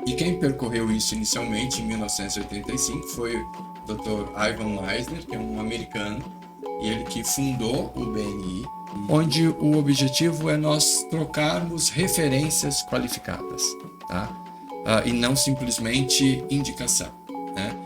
E quem percorreu isso inicialmente, em 1985, foi o Dr. Ivan Misner, que é um americano, e ele que fundou o BNI, onde o objetivo é nós trocarmos referências qualificadas, tá? E não simplesmente indicação, né?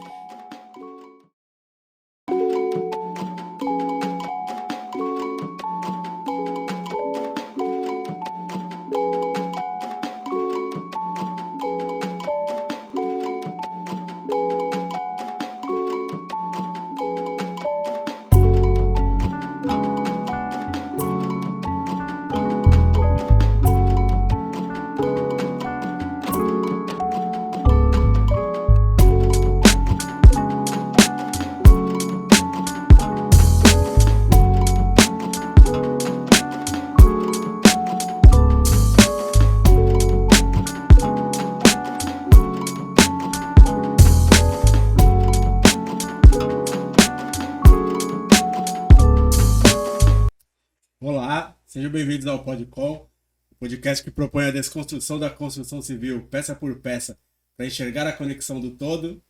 Olá, sejam bem-vindos ao Podcom, o podcast que propõe a desconstrução da construção civil, peça por peça, para enxergar a conexão do todo.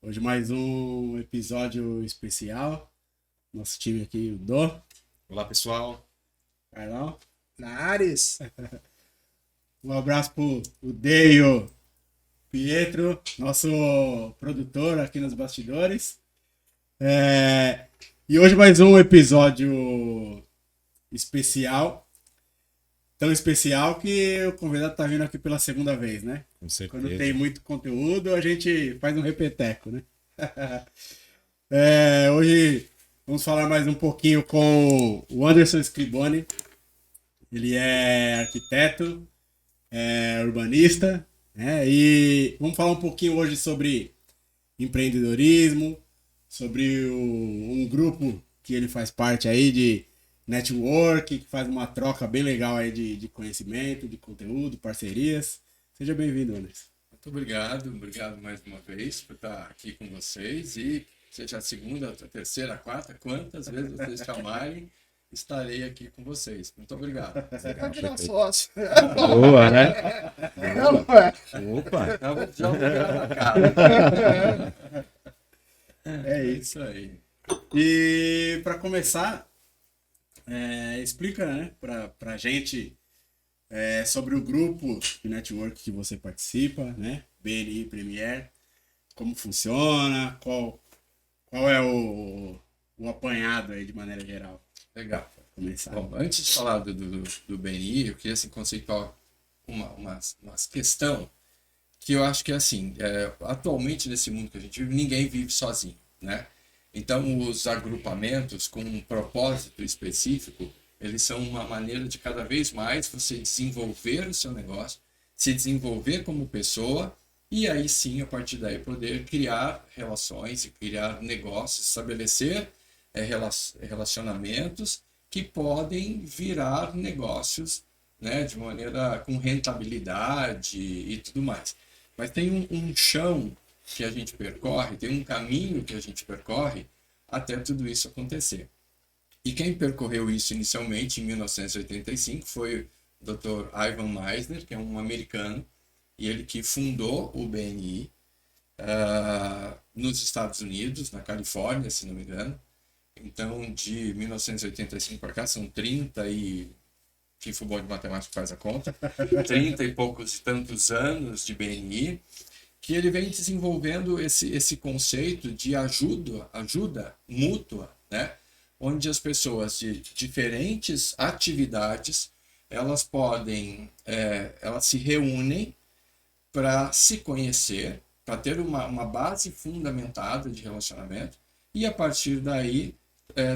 Hoje mais um episódio especial. Nosso time aqui, o Dô, Olá, pessoal. Carlão. Nares. Um abraço pro o Deio Pietro, nosso produtor aqui nos bastidores. E hoje mais um episódio especial. Tão especial que o convidado tá vindo aqui pela segunda vez, né? Com certeza. Quando tem muito conteúdo, a gente faz um repeteco, né? Hoje vamos falar mais um pouquinho com o Anderson Scriboni. Ele é arquiteto, é urbanista, né? E vamos falar um pouquinho hoje sobre empreendedorismo, sobre um grupo que ele faz parte aí de network, que faz uma troca bem legal aí de conhecimento, de conteúdo, parcerias. Seja bem-vindo, Anderson. Muito obrigado mais uma vez por estar aqui com vocês e seja a segunda, a terceira, a quarta, quantas vezes vocês chamarem, estarei aqui com vocês. Muito obrado. Você vai virar sócio. Boa, né? Não, é. Opa! Já vou virar na cara. É Isso aí. E para começar, explica, né, pra gente sobre o grupo de network que você participa, né? BNI Premier, como funciona, qual é o apanhado aí de maneira geral. Legal. Pra começar. Bom, antes de falar do BNI, eu queria assim, conceituar uma questão que eu acho que é assim, atualmente nesse mundo que a gente vive, ninguém vive sozinho, né? Então, os agrupamentos com um propósito específico, eles são uma maneira de cada vez mais você desenvolver o seu negócio, se desenvolver como pessoa e aí sim, a partir daí, poder criar relações e criar negócios, estabelecer relacionamentos que podem virar negócios, né, de maneira com rentabilidade e tudo mais. Mas tem um chão que a gente percorre, tem um caminho que a gente percorre até tudo isso acontecer. E quem percorreu isso inicialmente, em 1985, foi o Dr. Ivan Misner, que é um americano, e ele que fundou o BNI nos Estados Unidos, na Califórnia, se não me engano. Então, de 1985 para cá, são 30 e... Quem for bom de matemática faz a conta. 30 e poucos e tantos anos de BNI, que ele vem desenvolvendo esse conceito de ajuda mútua, né? Onde as pessoas de diferentes atividades, elas se reúnem para se conhecer, para ter uma base fundamentada de relacionamento e, a partir daí,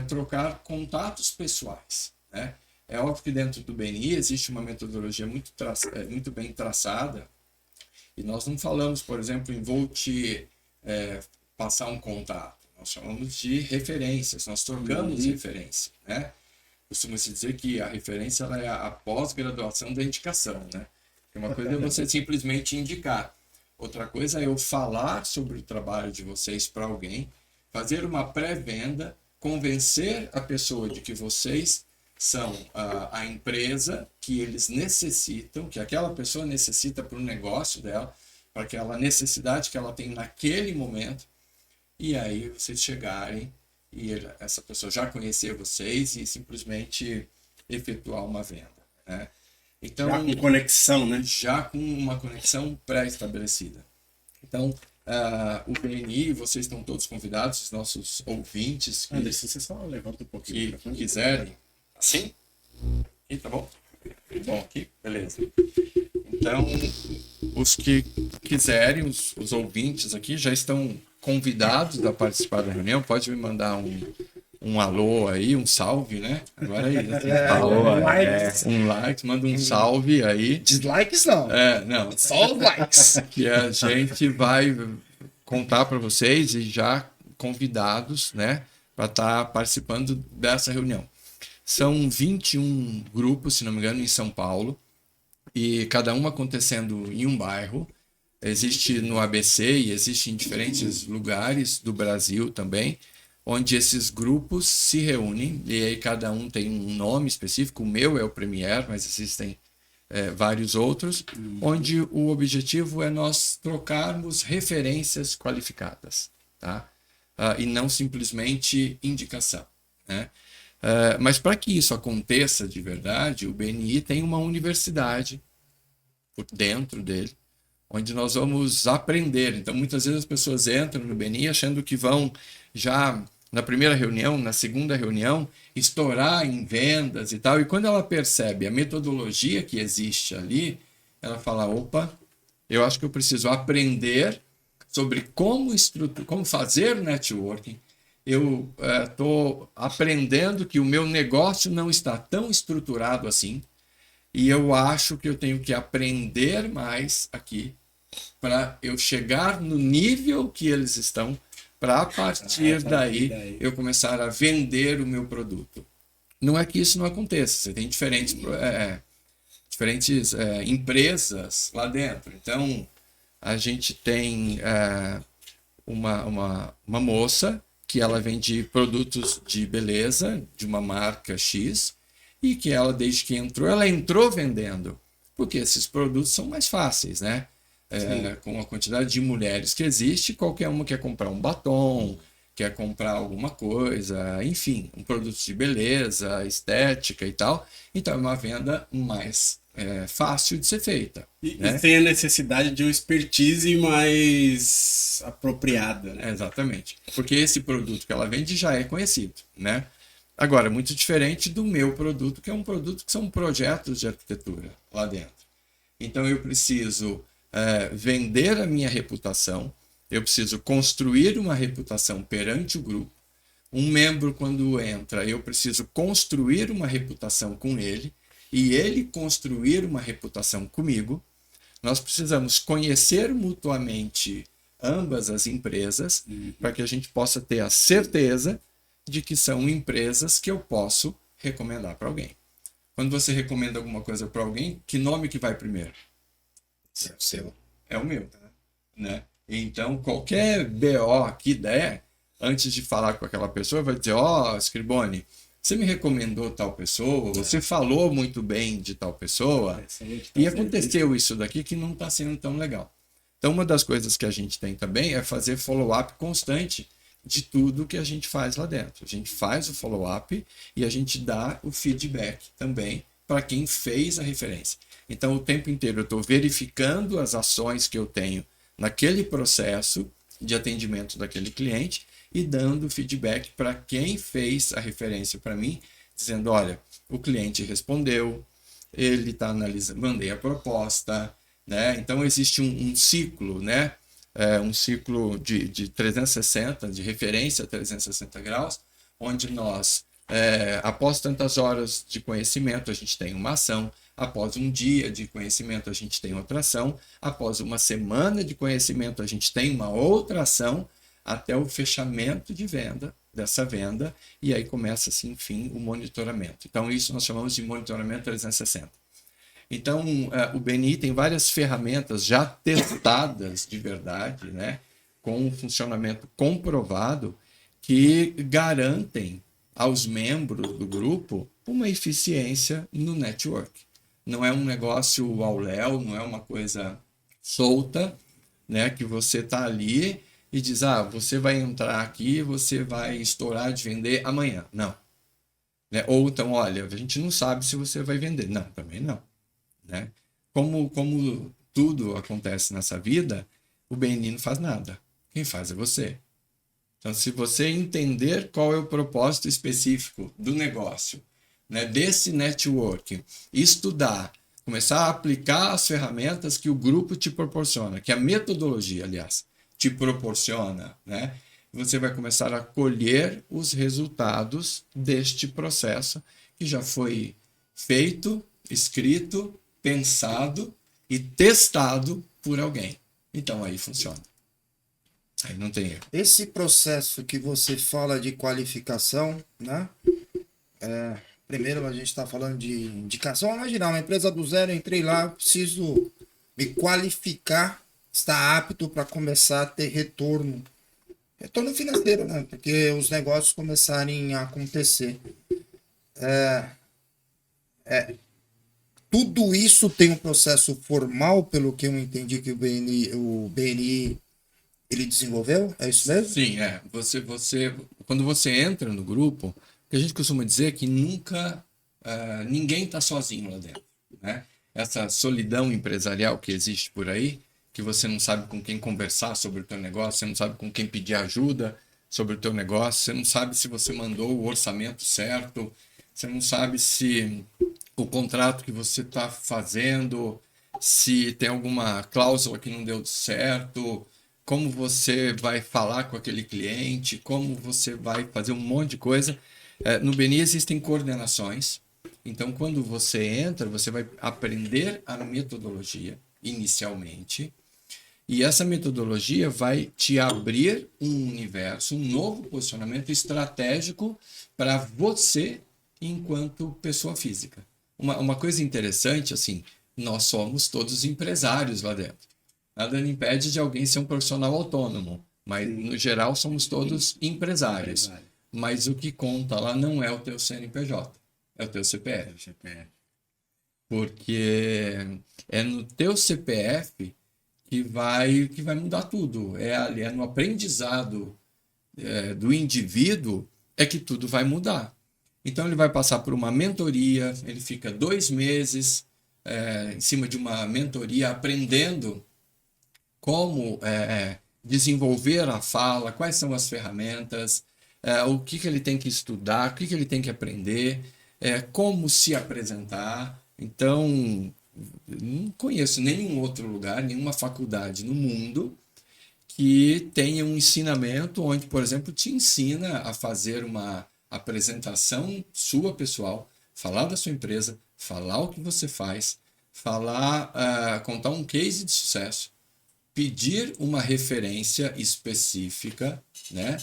trocar contatos pessoais, né? É óbvio que dentro do BNI existe uma metodologia muito bem traçada e nós não falamos, por exemplo, em vou te passar um contato. Nós chamamos de referências, nós trocamos referência, né? Costuma-se dizer que a referência ela é a pós-graduação da indicação, né? Uma coisa é você simplesmente indicar. Outra coisa é eu falar sobre o trabalho de vocês para alguém, fazer uma pré-venda, convencer a pessoa de que vocês são a empresa que eles necessitam, que aquela pessoa necessita para o negócio dela, para aquela necessidade que ela tem naquele momento, e aí vocês chegarem e essa pessoa já conhecer vocês e simplesmente efetuar uma venda, né? Então, Já com conexão, né? já com uma conexão pré-estabelecida. Então, o BNI, vocês estão todos convidados, os nossos ouvintes que, Anderson, você só levanta um pouquinho. que quiserem. Assim? Aqui, tá bom? Bom, aqui, beleza. Então, os que quiserem, os ouvintes aqui, já estão convidados a participar da reunião. Pode me mandar um alô aí, um salve, né? Agora aí, um like, manda um salve aí. Dislikes não. Não, Só os likes. que a gente vai contar para vocês e já convidados, né, para estar participando dessa reunião. São 21 grupos, se não me engano, em São Paulo, e cada um acontecendo em um bairro. Existe no ABC e existe em diferentes lugares do Brasil também, onde esses grupos se reúnem, e aí cada um tem um nome específico. O meu é o Premier, mas existem vários outros, onde o objetivo é nós trocarmos referências qualificadas, tá? E não simplesmente indicação, né? Mas para que isso aconteça de verdade, o BNI tem uma universidade por dentro dele, onde nós vamos aprender. Então, muitas vezes as pessoas entram no BNI achando que vão já na primeira reunião, na segunda reunião, estourar em vendas e tal. E quando ela percebe a metodologia que existe ali, ela fala, opa, eu acho que eu preciso aprender sobre como fazer networking. Eu estou aprendendo que o meu negócio não está tão estruturado assim, e eu acho que eu tenho que aprender mais aqui para eu chegar no nível que eles estão, para a partir daí eu começar a vender o meu produto. Não é que isso não aconteça, você tem diferentes empresas lá dentro. Então, a gente tem uma moça que ela vende produtos de beleza de uma marca X, e que ela, desde que ela entrou vendendo, porque esses produtos são mais fáceis, né? Com a quantidade de mulheres que existe, qualquer uma quer comprar um batom, quer comprar alguma coisa, enfim, um produto de beleza, estética e tal. Então é uma venda mais fácil de ser feita. E né? sem a necessidade de uma expertise mais apropriada, né? Exatamente. Porque esse produto que ela vende já é conhecido, né? Agora, muito diferente do meu produto, que é um produto que são projetos de arquitetura lá dentro. Então eu preciso vender a minha reputação, eu preciso construir uma reputação perante o grupo. Um membro, quando entra, eu preciso construir uma reputação com ele e ele construir uma reputação comigo. Nós precisamos conhecer mutuamente ambas as empresas para que a gente possa ter a certeza de que são empresas que eu posso recomendar para alguém. Quando você recomenda alguma coisa para alguém, que nome que vai primeiro? É o seu. É o meu, né? Então, qualquer BO que der, antes de falar com aquela pessoa, vai dizer, Scriboni, você me recomendou tal pessoa, você falou muito bem de tal pessoa, e aconteceu isso daqui que não está sendo tão legal. Então, uma das coisas que a gente tem também é fazer follow-up constante de tudo que a gente faz lá dentro. A gente faz o follow-up e a gente dá o feedback também para quem fez a referência. Então, o tempo inteiro eu estou verificando as ações que eu tenho naquele processo de atendimento daquele cliente e dando feedback para quem fez a referência para mim, dizendo, olha, o cliente respondeu, ele está analisando, mandei a proposta, né? Então, existe um ciclo, né? Um ciclo de 360, de referência a 360 graus, onde nós, após tantas horas de conhecimento, a gente tem uma ação, após um dia de conhecimento, a gente tem outra ação, após uma semana de conhecimento, a gente tem uma outra ação, até o fechamento de venda, dessa venda, e aí começa, assim, enfim, o monitoramento. Então, isso nós chamamos de monitoramento 360. Então, o BNI tem várias ferramentas já testadas de verdade, né, com um funcionamento comprovado, que garantem aos membros do grupo uma eficiência no network. Não é um negócio ao léu, não é uma coisa solta, né? Que você tá ali e diz, você vai entrar aqui, você vai estourar de vender amanhã. Não. Né? Ou então, olha, a gente não sabe se você vai vender. Não, também não. Né? Como tudo acontece nessa vida, o BNI não faz nada. Quem faz é você. Então, se você entender qual é o propósito específico do negócio, né, desse networking, estudar, começar a aplicar as ferramentas que o grupo te proporciona, que a metodologia, aliás, te proporciona, né, você vai começar a colher os resultados deste processo que já foi feito, escrito, pensado e testado por alguém. Então, aí funciona. Aí não tem erro. Esse processo que você fala de qualificação, né? Primeiro a gente está falando de indicação. Imaginar, uma empresa do zero, entrei lá, preciso me qualificar, estar apto para começar a ter retorno. Retorno financeiro, né? Porque os negócios começarem a acontecer. Tudo isso tem um processo formal, pelo que eu entendi que o BNI ele desenvolveu? É isso mesmo? Sim, quando você entra no grupo, o que a gente costuma dizer é que nunca ninguém está sozinho lá dentro, né? Essa solidão empresarial que existe por aí, que você não sabe com quem conversar sobre o teu negócio, você não sabe com quem pedir ajuda sobre o teu negócio, você não sabe se você mandou o orçamento certo, você não sabe se o contrato que você está fazendo, se tem alguma cláusula que não deu certo, como você vai falar com aquele cliente, como você vai fazer um monte de coisa. No BNI existem coordenações, então quando você entra, você vai aprender a metodologia inicialmente, e essa metodologia vai te abrir um universo, um novo posicionamento estratégico para você enquanto pessoa física. Uma coisa interessante, assim, nós somos todos empresários lá dentro. Nada impede de alguém ser um profissional autônomo, mas no geral somos todos empresários. Mas o que conta lá não é o teu CNPJ, é o teu CPF. Porque é no teu CPF que vai mudar tudo. É no aprendizado do indivíduo é que tudo vai mudar. Então ele vai passar por uma mentoria, ele fica 2 meses em cima de uma mentoria aprendendo como desenvolver a fala, quais são as ferramentas, o que ele tem que estudar, o que ele tem que aprender, como se apresentar. Então, não conheço nenhum outro lugar, nenhuma faculdade no mundo que tenha um ensinamento onde, por exemplo, te ensina a fazer uma apresentação sua pessoal, falar da sua empresa, falar o que você faz, contar um case de sucesso, pedir uma referência específica, né?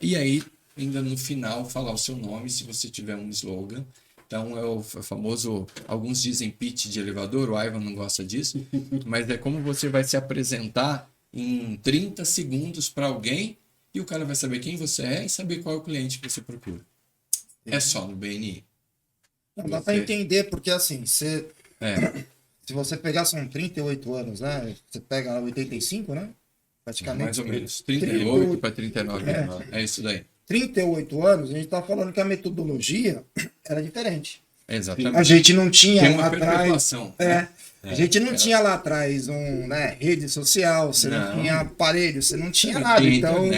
E aí, ainda no final, falar o seu nome, se você tiver um slogan. Então, é o famoso, alguns dizem pitch de elevador, o Ivan não gosta disso, mas é como você vai se apresentar em 30 segundos para alguém e o cara vai saber quem você é e saber qual é o cliente que você procura. É só no BNI. Não dá para entender, porque assim, se você pegar, são 38 anos, né? Você pega 85, né? Praticamente. Mais ou menos. 38 para 39. É isso daí. 38 anos, a gente tá falando que a metodologia era diferente. Exatamente. A gente não tinha Tem uma lá atrás. A gente não tinha lá atrás rede social, você não tinha aparelho, você não tinha nada. Então,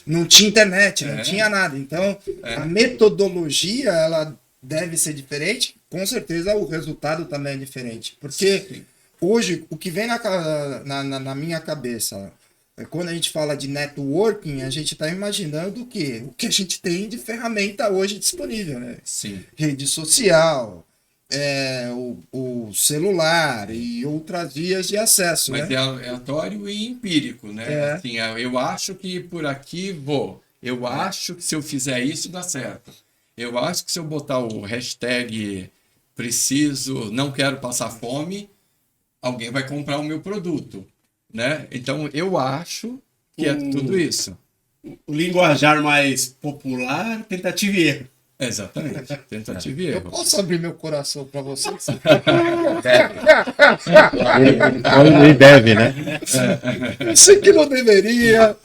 não tinha internet, não tinha nada. Então, a metodologia, ela deve ser diferente. Com certeza, o resultado também é diferente. Porque hoje, o que vem na minha cabeça, quando a gente fala de networking, a gente está imaginando o quê? O que a gente tem de ferramenta hoje disponível, né? Sim. Rede social, o celular e outras vias de acesso. Mas né? é aleatório e empírico, né? Assim, eu acho que por aqui vou. Eu acho que se eu fizer isso, dá certo. Eu acho que se eu botar o hashtag preciso, não quero passar fome, alguém vai comprar o meu produto. Né? Então, eu acho que é tudo isso. O linguajar mais popular, tentativa e erro. Exatamente. Tentativa e Eu erro. posso abrir meu coração para vocês? Ele deve, né? Eu sei que não deveria.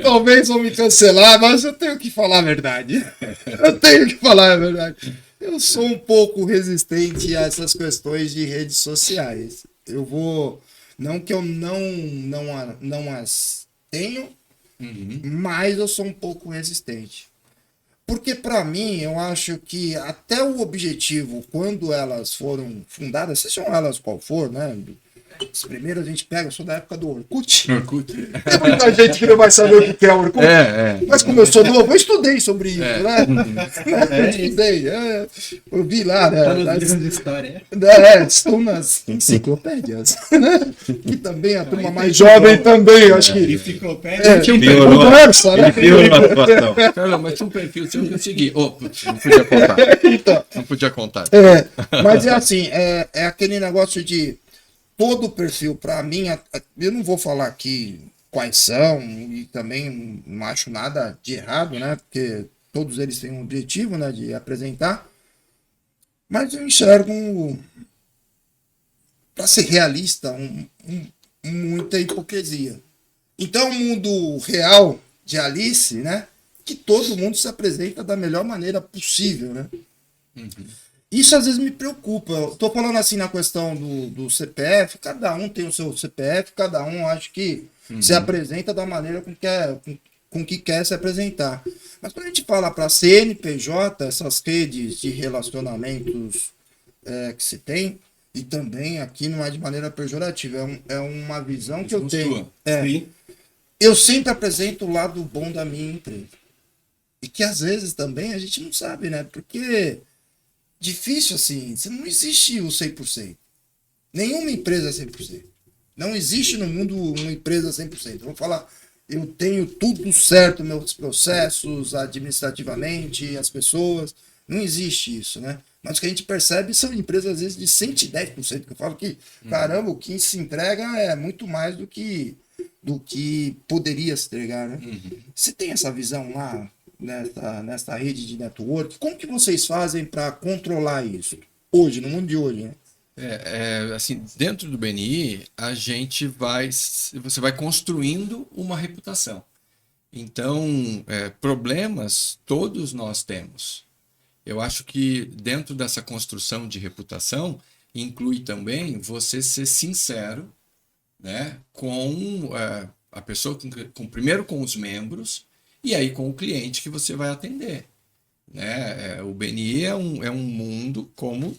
Talvez vão me cancelar, mas eu tenho que falar a verdade. Eu tenho que falar a verdade. Eu sou um pouco resistente a essas questões de redes sociais. Eu vou. Não que eu não as tenho, mas eu sou um pouco resistente. Porque, para mim, eu acho que até o objetivo, quando elas foram fundadas, sejam elas qual for, né? As primeiras a gente pega, eu sou da época do Orkut. Orkut. Tem muita gente que não vai saber o que é o Orkut. Mas como eu sou novo, eu estudei sobre isso, né? Eu estudei. Eu vi lá, né? Tá nos livros de história. Estou nas enciclopédias. Que também a turma mais jovem também, acho que. Enciclopédia. Conversa, né? Ele piorou a situação. Caramba, mas tinha um perfil seu que eu segui. Oh, putz, não podia contar. Então, Não podia contar. mas é assim, é aquele negócio de todo o perfil, para mim, eu não vou falar aqui quais são, e também não acho nada de errado, né? Porque todos eles têm um objetivo, né? De apresentar. Mas eu enxergo, para ser realista, muita hipocrisia. Então, o mundo real de Alice, né? Que todo mundo se apresenta da melhor maneira possível, né? Isso às vezes me preocupa. Eu tô falando assim na questão do CPF, cada um tem o seu CPF, cada um acho que se apresenta da maneira com que quer se apresentar. Mas quando a gente fala para CNPJ, essas redes de relacionamentos que se tem, e também aqui não é de maneira pejorativa, é uma visão que eu tenho. Eu sempre apresento o lado bom da minha empresa. E que às vezes também a gente não sabe, né? Porque difícil assim, não existe o 100%. Nenhuma empresa é 100%. Não existe no mundo uma empresa 100%. Vou falar, eu tenho tudo certo, meus processos, administrativamente, as pessoas. Não existe isso, né? Mas o que a gente percebe são empresas, às vezes, de 110%. Que eu falo que, caramba, o que se entrega é muito mais do que poderia se entregar, né? Você tem essa visão lá nessa rede de network? Como que vocês fazem para controlar isso? Hoje, no mundo de hoje, né? Assim, dentro do BNI, você vai construindo uma reputação. Então, problemas todos nós temos. Eu acho que dentro dessa construção de reputação, inclui também você ser sincero, né, com a pessoa, primeiro com os membros, e aí com o cliente que você vai atender. Né? O BNI é um mundo como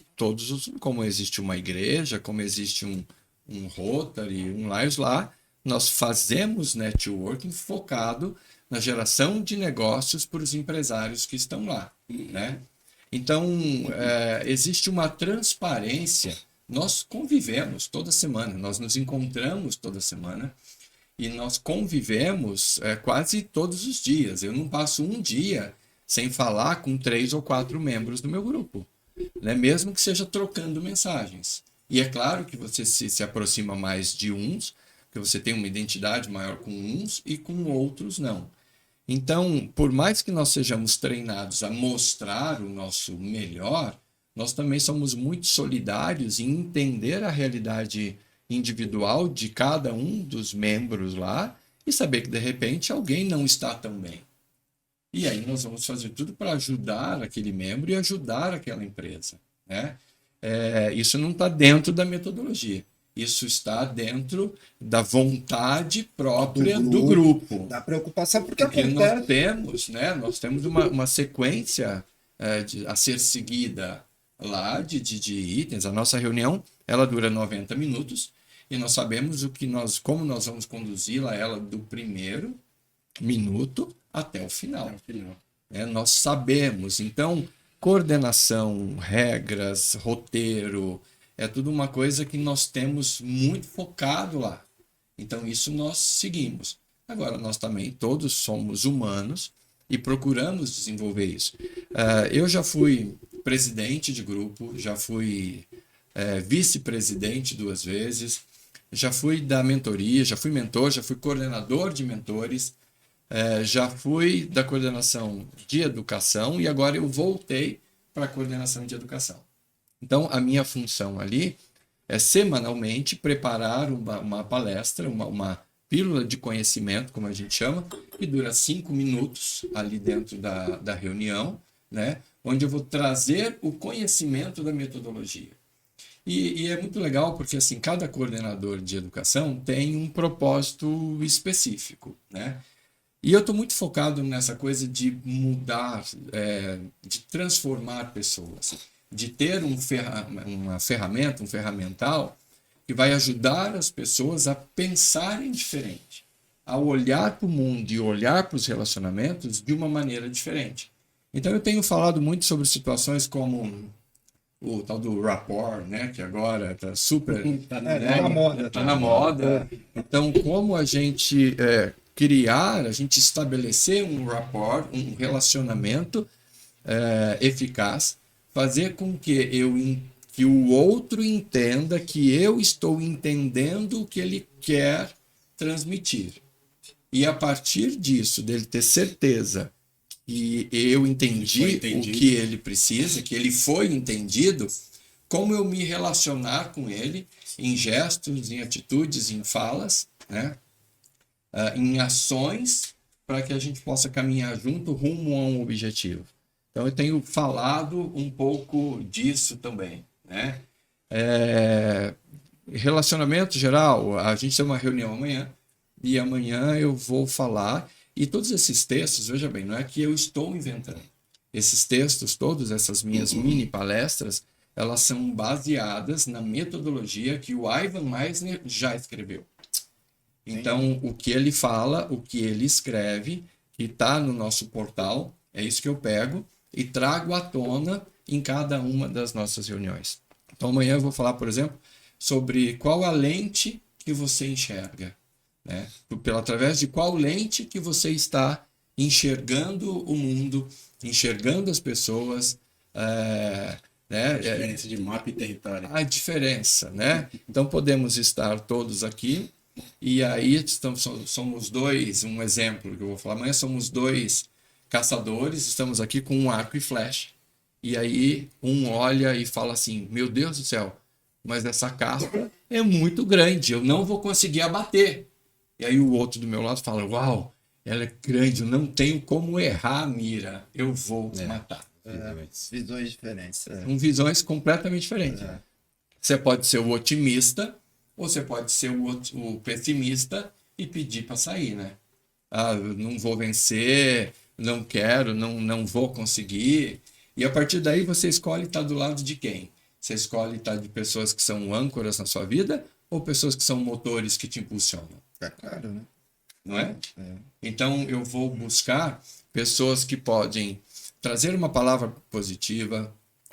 como existe uma igreja, como existe um Rotary, um Lions lá, nós fazemos networking focado na geração de negócios para os empresários que estão lá. Né? Então, existe uma transparência, nós convivemos toda semana, nós nos encontramos toda semana, e nós convivemos quase todos os dias. Eu não passo um dia sem falar com 3 ou 4 membros do meu grupo, né? Mesmo que seja trocando mensagens. E é claro que você se aproxima mais de uns, porque você tem uma identidade maior com uns e com outros não. Então, por mais que nós sejamos treinados a mostrar o nosso melhor, nós também somos muito solidários em entender a realidade individual de cada um dos membros lá e saber que, de repente, alguém não está tão bem. E aí nós vamos fazer tudo para ajudar aquele membro e ajudar aquela empresa. Né? Isso não está dentro da metodologia. Isso está dentro da vontade própria do grupo. Da preocupação, porque acontece... nós temos uma sequência a ser seguida lá de itens. A nossa reunião ela dura 90 minutos. E nós sabemos como nós vamos conduzi-la ela do primeiro minuto até o final. Nós sabemos. Então, coordenação, regras, roteiro, é tudo uma coisa que nós temos muito focado lá. Então, isso nós seguimos. Agora, nós também todos somos humanos e procuramos desenvolver isso. Eu já fui presidente de grupo, já fui vice-presidente 2 vezes, já fui da mentoria, já fui mentor, já fui coordenador de mentores. já fui da coordenação de educação e agora eu voltei para a coordenação de educação. Então, a minha função ali é semanalmente preparar uma palestra, uma pílula de conhecimento, como a gente chama, que dura 5 minutos ali dentro da reunião, né? Onde eu vou trazer o conhecimento da metodologia. E é muito legal porque assim, cada coordenador de educação tem um propósito específico, né? E eu estou muito focado nessa coisa de mudar, de transformar pessoas, de ter uma ferramenta, um ferramental que vai ajudar as pessoas a pensarem diferente, a olhar para o mundo e olhar para os relacionamentos de uma maneira diferente. Então eu tenho falado muito sobre situações como o tal do rapport, né, que agora está super... Tá na moda. Tá na moda. Então, como a gente a gente estabelecer um rapport, um relacionamento eficaz, fazer com que o outro entenda que eu estou entendendo o que ele quer transmitir. E a partir disso, dele ter certeza que eu entendi o que ele precisa, que ele foi entendido, como eu me relacionar com ele em gestos, em atitudes, em falas, né? Em ações, para que a gente possa caminhar junto rumo a um objetivo. Então, eu tenho falado um pouco disso também, né? Relacionamento geral, a gente tem uma reunião amanhã, e amanhã eu vou falar, e todos esses textos, veja bem, não é que eu estou inventando. Esses textos, todas essas minhas mini palestras, elas são baseadas na metodologia que o Ivan Misner já escreveu. Então, o que ele fala, o que ele escreve, que está no nosso portal, é isso que eu pego e trago à tona em cada uma das nossas reuniões. Então, amanhã eu vou falar, por exemplo, sobre qual a lente que você enxerga, né? Através de qual lente que você está enxergando o mundo, enxergando as pessoas, né? A diferença de mapa e território. A diferença, né? Então, podemos estar todos aqui e aí somos dois, um exemplo que eu vou falar amanhã, somos dois caçadores, estamos aqui com um arco e flecha. E aí um olha e fala assim, meu Deus do céu, mas essa casca é muito grande, eu não vou conseguir abater. E aí o outro do meu lado fala, uau, ela é grande, eu não tenho como errar a mira, eu vou matar. Visões diferentes. São visões completamente diferentes. Você pode ser o otimista ou você pode ser o pessimista e pedir para sair, né? Ah, não vou vencer, não quero, não vou conseguir. E a partir daí você escolhe estar do lado de quem? Você escolhe estar de pessoas que são âncoras na sua vida ou pessoas que são motores que te impulsionam? É claro, né? Não é? Então eu vou buscar pessoas que podem trazer uma palavra positiva,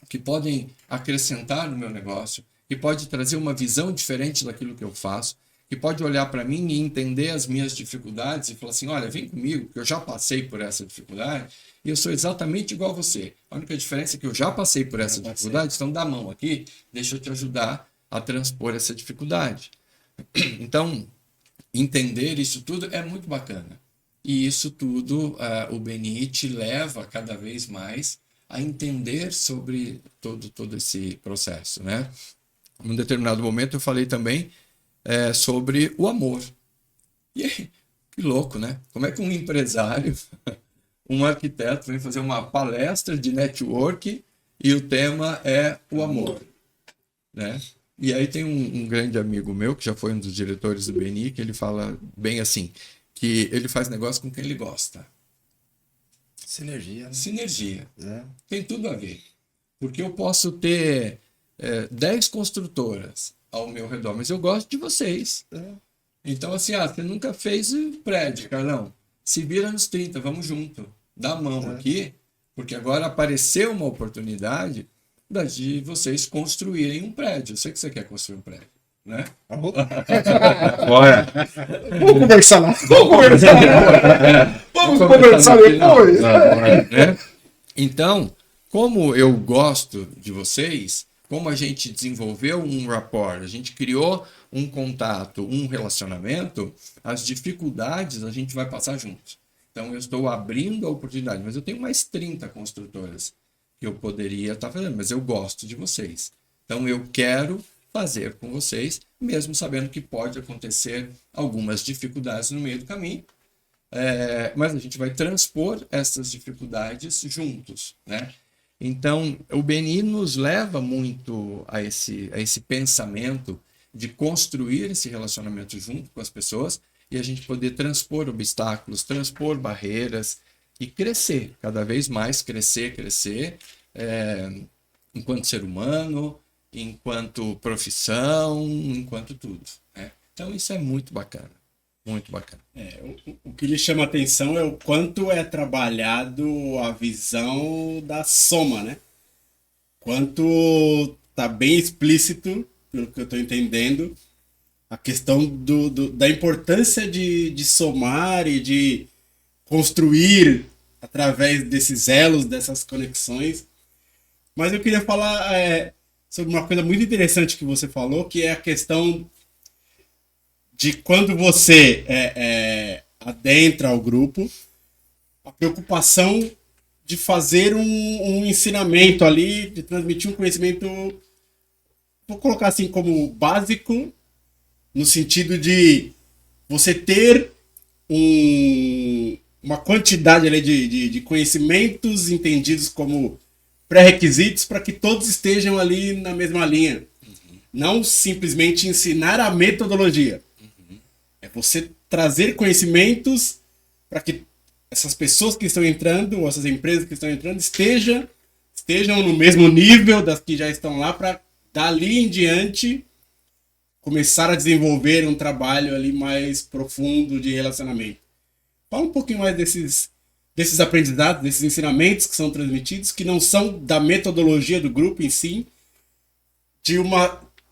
que podem acrescentar no meu negócio, que pode trazer uma visão diferente daquilo que eu faço, que pode olhar para mim e entender as minhas dificuldades e falar assim, olha, vem comigo, que eu já passei por essa dificuldade e eu sou exatamente igual a você. A única diferença é que eu já passei por essa dificuldade, então dá a mão aqui, deixa eu te ajudar a transpor essa dificuldade. Então, entender isso tudo é muito bacana. E isso tudo o Beni te leva cada vez mais a entender sobre todo esse processo, né? Em um determinado momento eu falei também sobre o amor. E aí, que louco, né? Como é que um empresário, um arquiteto vem fazer uma palestra de network e o tema é o amor, né? E aí tem um grande amigo meu, que já foi um dos diretores do Beni, que ele fala bem assim, que ele faz negócio com quem ele gosta. Sinergia, né? Sinergia. Tem tudo a ver. Porque eu posso ter 10 construtoras ao meu redor, mas eu gosto de vocês. Então, assim, você nunca fez prédio, Carlão. Se vira nos 30, vamos junto. Dá a mão aqui, porque agora apareceu uma oportunidade de vocês construírem um prédio. Eu sei que você quer construir um prédio, né? Bora. Vamos conversar lá. Vamos conversar depois. Né? Então, como eu gosto de vocês, como a gente desenvolveu um rapport, a gente criou um contato, um relacionamento, as dificuldades a gente vai passar juntos. Então, eu estou abrindo a oportunidade, mas eu tenho mais 30 construtoras que eu poderia estar fazendo, mas eu gosto de vocês. Então, eu quero fazer com vocês, mesmo sabendo que pode acontecer algumas dificuldades no meio do caminho, mas a gente vai transpor essas dificuldades juntos, né? Então, o BNI nos leva muito a esse pensamento de construir esse relacionamento junto com as pessoas e a gente poder transpor obstáculos, transpor barreiras e crescer, cada vez mais crescer, enquanto ser humano, enquanto profissão, enquanto tudo, né? Então, isso é muito bacana. Muito bacana. O que lhe chama atenção é o quanto é trabalhado a visão da soma, né? Quanto tá bem explícito, pelo que eu estou entendendo, a questão da importância de somar e de construir através desses elos, dessas conexões. Mas eu queria falar sobre uma coisa muito interessante que você falou, que é a questão de quando você adentra o grupo, a preocupação de fazer um ensinamento ali, de transmitir um conhecimento, vou colocar assim como básico, no sentido de você ter uma quantidade ali de conhecimentos entendidos como pré-requisitos para que todos estejam ali na mesma linha. Não simplesmente ensinar a metodologia. É você trazer conhecimentos para que essas pessoas que estão entrando, ou essas empresas que estão entrando, estejam no mesmo nível das que já estão lá, para dali em diante começar a desenvolver um trabalho ali mais profundo de relacionamento. Fala um pouquinho mais desses aprendizados, desses ensinamentos que são transmitidos, que não são da metodologia do grupo em si, de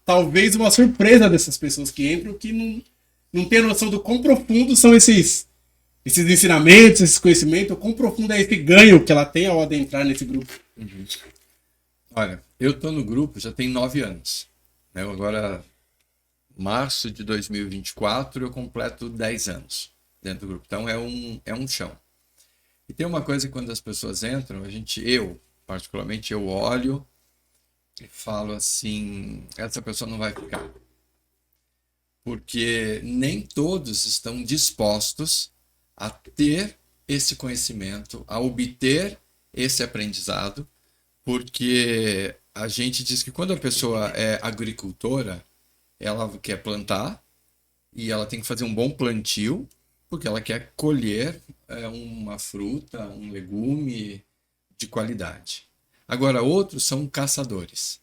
talvez uma surpresa dessas pessoas que entram, que não tem noção do quão profundo são esses ensinamentos, esses conhecimentos, o quão profundo é esse ganho que ela tem ao adentrar nesse grupo. Uhum. Olha, eu estou no grupo já tem 9 anos. Né? Agora, março de 2024, eu completo 10 anos dentro do grupo. Então, é um chão. E tem uma coisa que quando as pessoas entram, particularmente, eu olho e falo assim, essa pessoa não vai ficar. Porque nem todos estão dispostos a ter esse conhecimento, a obter esse aprendizado, porque a gente diz que quando a pessoa é agricultora, ela quer plantar e ela tem que fazer um bom plantio, porque ela quer colher uma fruta, um legume de qualidade. Agora, outros são caçadores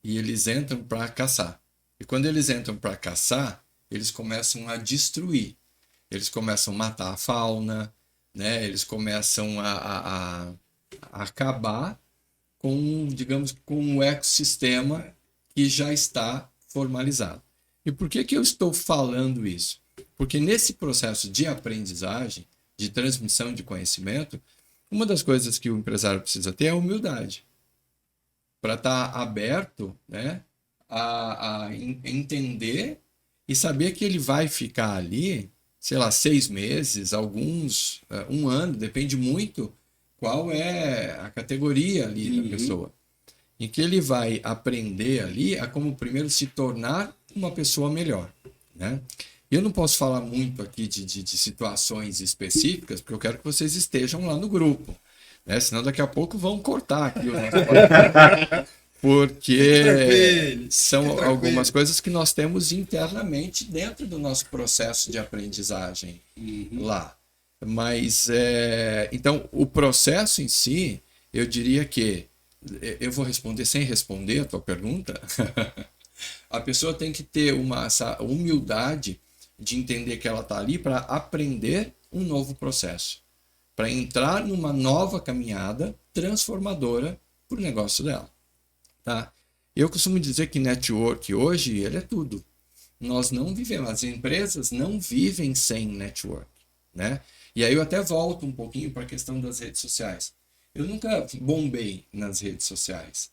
e eles entram para caçar. E quando eles entram para caçar, eles começam a destruir. Eles começam a matar a fauna, né? Eles começam a acabar com, digamos, com o ecossistema que já está formalizado. E por que eu estou falando isso? Porque nesse processo de aprendizagem, de transmissão de conhecimento, uma das coisas que o empresário precisa ter é a humildade. Para estar aberto, né, a entender e saber que ele vai ficar ali, sei lá, 6 meses, alguns, 1 ano, depende muito qual é a categoria ali da pessoa. Em que ele vai aprender ali a como primeiro se tornar uma pessoa melhor, né? Eu não posso falar muito aqui de situações específicas, porque eu quero que vocês estejam lá no grupo, né? Senão daqui a pouco vão cortar aqui o nosso porque são algumas coisas que nós temos internamente dentro do nosso processo de aprendizagem lá. Mas, então, o processo em si, eu diria que, eu vou responder sem responder a tua pergunta, a pessoa tem que ter essa humildade de entender que ela está ali para aprender um novo processo, para entrar numa nova caminhada transformadora para o negócio dela. Tá? Eu costumo dizer que network hoje ele é tudo. Nós não vivemos, as empresas não vivem sem network, né? E aí eu até volto um pouquinho para a questão das redes sociais. Eu nunca bombei nas redes sociais,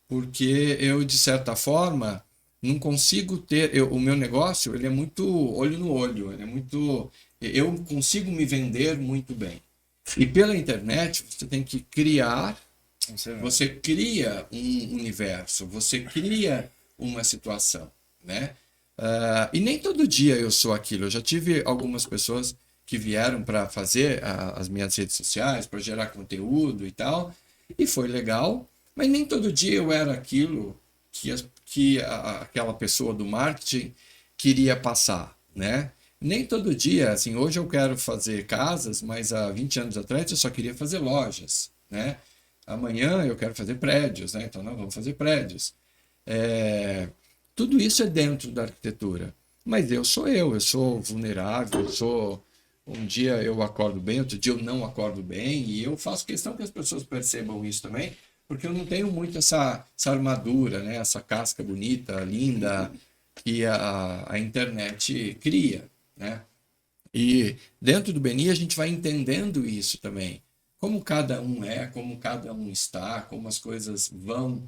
porque eu, de certa forma, não consigo ter... o meu negócio, ele é muito olho no olho, ele é muito... Eu consigo me vender muito bem. E pela internet, você tem que criar... Você cria um universo, você cria uma situação, né? E nem todo dia eu sou aquilo. Eu já tive algumas pessoas que vieram para fazer as minhas redes sociais, para gerar conteúdo e tal, e foi legal, mas nem todo dia eu era aquilo que aquela pessoa do marketing queria passar, né? Nem todo dia, assim, hoje eu quero fazer casas, mas há 20 anos atrás eu só queria fazer lojas, né? Amanhã eu quero fazer prédios, né? Então nós vamos fazer prédios. Tudo isso é dentro da arquitetura. Mas eu sou vulnerável, um dia eu acordo bem, outro dia eu não acordo bem, e eu faço questão que as pessoas percebam isso também, porque eu não tenho muito essa armadura, né? Essa casca bonita, linda, que a internet cria, né? E dentro do BNI a gente vai entendendo isso também. Como cada um como cada um está, como as coisas vão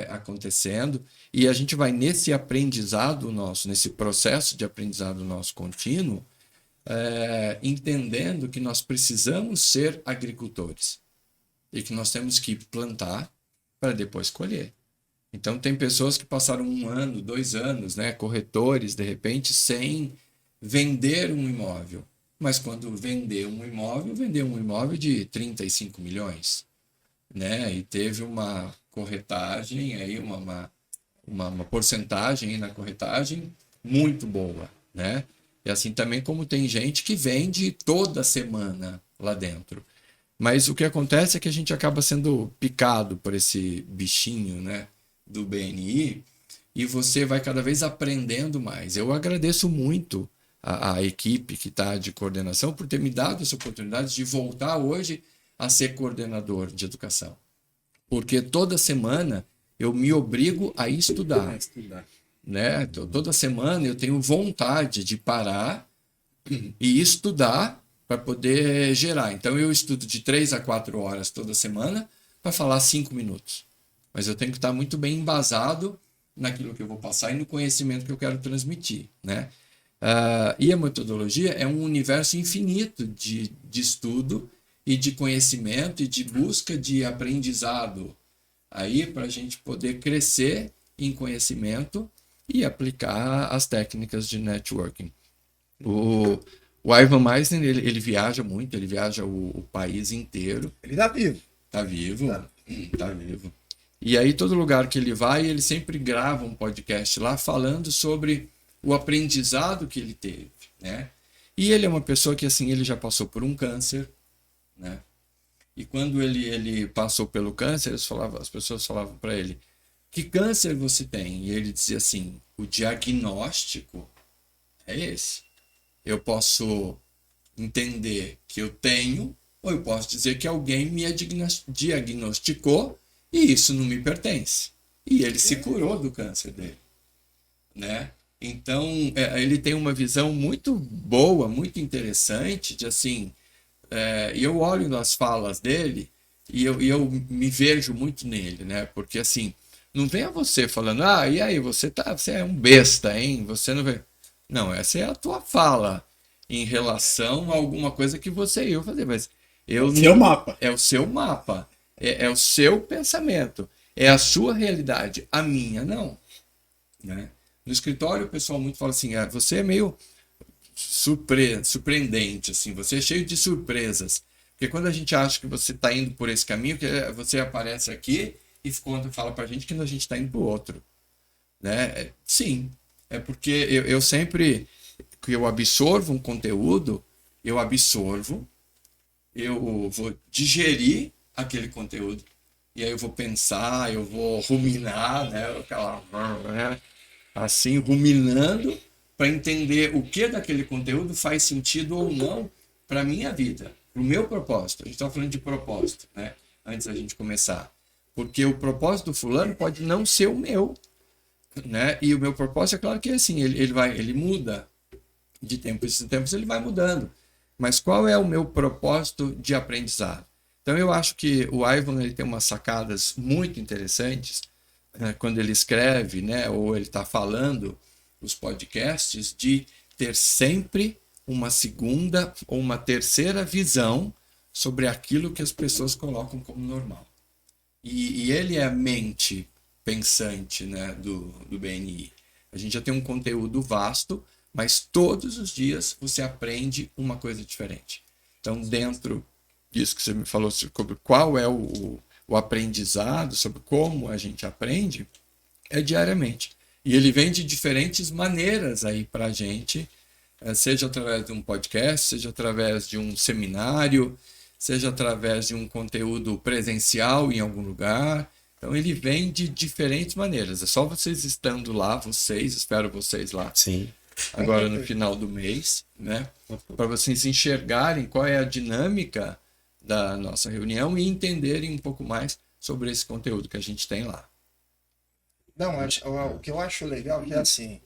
acontecendo, e a gente vai nesse aprendizado nosso, nesse processo de aprendizado nosso contínuo, entendendo que nós precisamos ser agricultores e que nós temos que plantar para depois colher. Então tem pessoas que passaram 1 ano, 2 anos, né, corretores, de repente, sem vender um imóvel. Mas quando vendeu um imóvel de 35 milhões, né? E teve uma corretagem, aí uma porcentagem aí na corretagem muito boa, né? E assim também como tem gente que vende toda semana lá dentro. Mas o que acontece é que a gente acaba sendo picado por esse bichinho, né, do BNI, e você vai cada vez aprendendo mais. Eu agradeço muito a equipe que está de coordenação por ter me dado essa oportunidade de voltar hoje a ser coordenador de educação. Porque toda semana eu me obrigo a estudar. Né? Toda semana eu tenho vontade de parar e estudar para poder gerar. Então eu estudo de 3 a 4 horas toda semana para falar 5 minutos. Mas eu tenho que estar muito bem embasado naquilo que eu vou passar e no conhecimento que eu quero transmitir, né? E a metodologia é um universo infinito de estudo e de conhecimento e de busca de aprendizado aí para a gente poder crescer em conhecimento e aplicar as técnicas de networking. O Ivan Meisner, ele viaja muito, ele viaja o país inteiro. Ele está vivo. Está vivo, tá vivo. E aí todo lugar que ele vai, ele sempre grava um podcast lá falando sobre o aprendizado que ele teve, né? E ele é uma pessoa que, assim, ele já passou por um câncer, né? E quando ele passou pelo câncer, as pessoas falavam para ele: que câncer você tem? E ele dizia assim: o diagnóstico é esse. Eu posso entender que eu tenho, ou eu posso dizer que alguém me diagnosticou e isso não me pertence. E ele se curou do câncer dele, né? Então, ele tem uma visão muito boa, muito interessante, de assim, eu olho nas falas dele e eu me vejo muito nele, né? Porque assim, não venha você falando: e aí, você é um besta, hein? Você não vê. Não, essa é a tua fala em relação a alguma coisa que você ia fazer, mas seu mapa. É o seu mapa, é o seu pensamento, é a sua realidade, a minha não, né? No escritório o pessoal muito fala assim: você é meio surpreendente, assim, você é cheio de surpresas. Porque quando a gente acha que você está indo por esse caminho, que você aparece aqui e fala pra gente que a gente está indo pro outro, né? Sim, é porque eu sempre que eu absorvo um conteúdo, eu vou digerir aquele conteúdo e aí eu vou pensar, eu vou ruminar, né? Assim, ruminando para entender o que daquele conteúdo faz sentido ou não para a minha vida, para o meu propósito. A gente está falando de propósito, né? Antes da gente começar. Porque o propósito do fulano pode não ser o meu, né? E o meu propósito, é claro que é assim, ele muda. De tempos em tempos ele vai mudando. Mas qual é o meu propósito de aprendizado? Então eu acho que o Ivan ele tem umas sacadas muito interessantes quando ele escreve, né, ou ele está falando os podcasts, de ter sempre uma segunda ou uma terceira visão sobre aquilo que as pessoas colocam como normal. E ele é a mente pensante, né, do BNI. A gente já tem um conteúdo vasto, mas todos os dias você aprende uma coisa diferente. Então, dentro disso que você me falou sobre qual é o aprendizado, sobre como a gente aprende, é diariamente. E ele vem de diferentes maneiras aí para a gente, seja através de um podcast, seja através de um seminário, seja através de um conteúdo presencial em algum lugar. Então ele vem de diferentes maneiras. É só vocês estando lá, espero vocês lá. Sim. Agora no final do mês, né? Para vocês enxergarem qual é a dinâmica da nossa reunião e entenderem um pouco mais sobre esse conteúdo que a gente tem lá. Não, o que eu acho legal é que assim,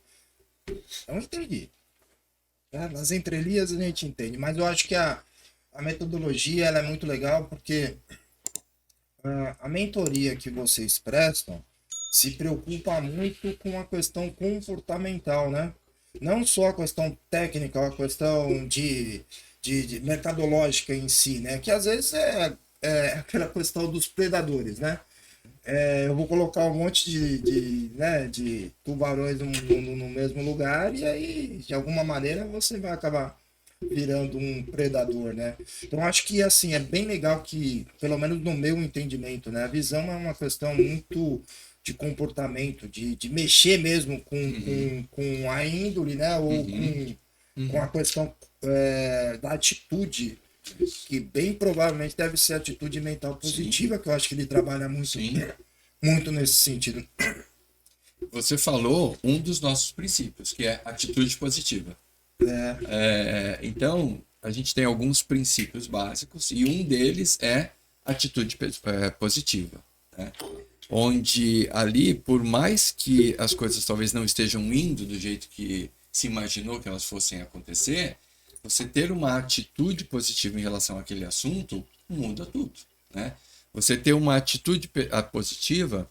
eu entendi. Né? Nas entrelinhas a gente entende, mas eu acho que a metodologia ela é muito legal porque a mentoria que vocês prestam se preocupa muito com a questão comportamental, né? Não só a questão técnica, a questão de mercadológica em si, né? Que às vezes é aquela questão dos predadores, né? Eu vou colocar um monte de tubarões no mesmo lugar e aí, de alguma maneira, você vai acabar virando um predador, né? Então, acho que, assim, é bem legal que, pelo menos no meu entendimento, né? A visão é uma questão muito de comportamento, de mexer mesmo com a índole, né? Ou com a questão da atitude, que bem provavelmente deve ser atitude mental positiva, que eu acho que ele trabalha muito nesse sentido. Você falou um dos nossos princípios, que é atitude positiva. Então, a gente tem alguns princípios básicos e um deles é atitude positiva. Né? Onde ali, por mais que as coisas talvez não estejam indo do jeito que se imaginou que elas fossem acontecer, você ter uma atitude positiva em relação àquele assunto muda tudo. Né? Você ter uma atitude positiva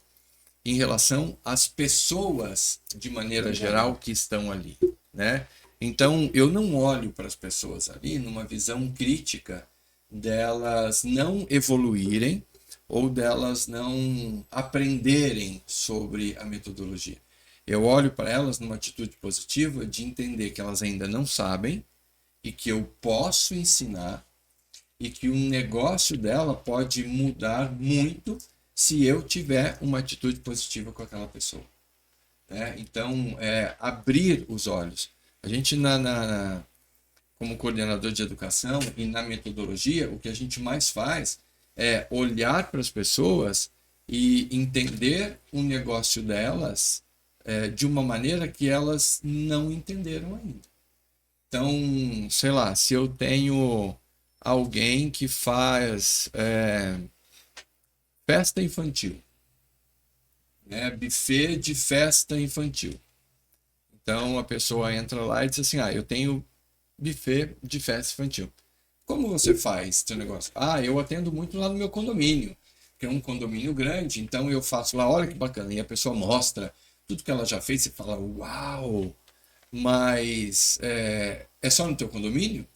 em relação às pessoas, de maneira geral, que estão ali. Né? Então, eu não olho para as pessoas ali numa visão crítica delas não evoluírem ou delas não aprenderem sobre a metodologia. Eu olho para elas numa atitude positiva de entender que elas ainda não sabem e que eu posso ensinar e que um negócio dela pode mudar muito se eu tiver uma atitude positiva com aquela pessoa. Né? Então, abrir os olhos. A gente, como coordenador de educação e na metodologia, o que a gente mais faz é olhar para as pessoas e entender o negócio delas de uma maneira que elas não entenderam ainda. Então, sei lá, se eu tenho alguém que faz festa infantil, né? Buffet de festa infantil. Então a pessoa entra lá e diz assim, eu tenho buffet de festa infantil. Como você faz seu negócio? Eu atendo muito lá no meu condomínio, que é um condomínio grande, então eu faço lá, olha que bacana, e a pessoa mostra tudo que ela já fez e fala, uau, mas é só no teu condomínio?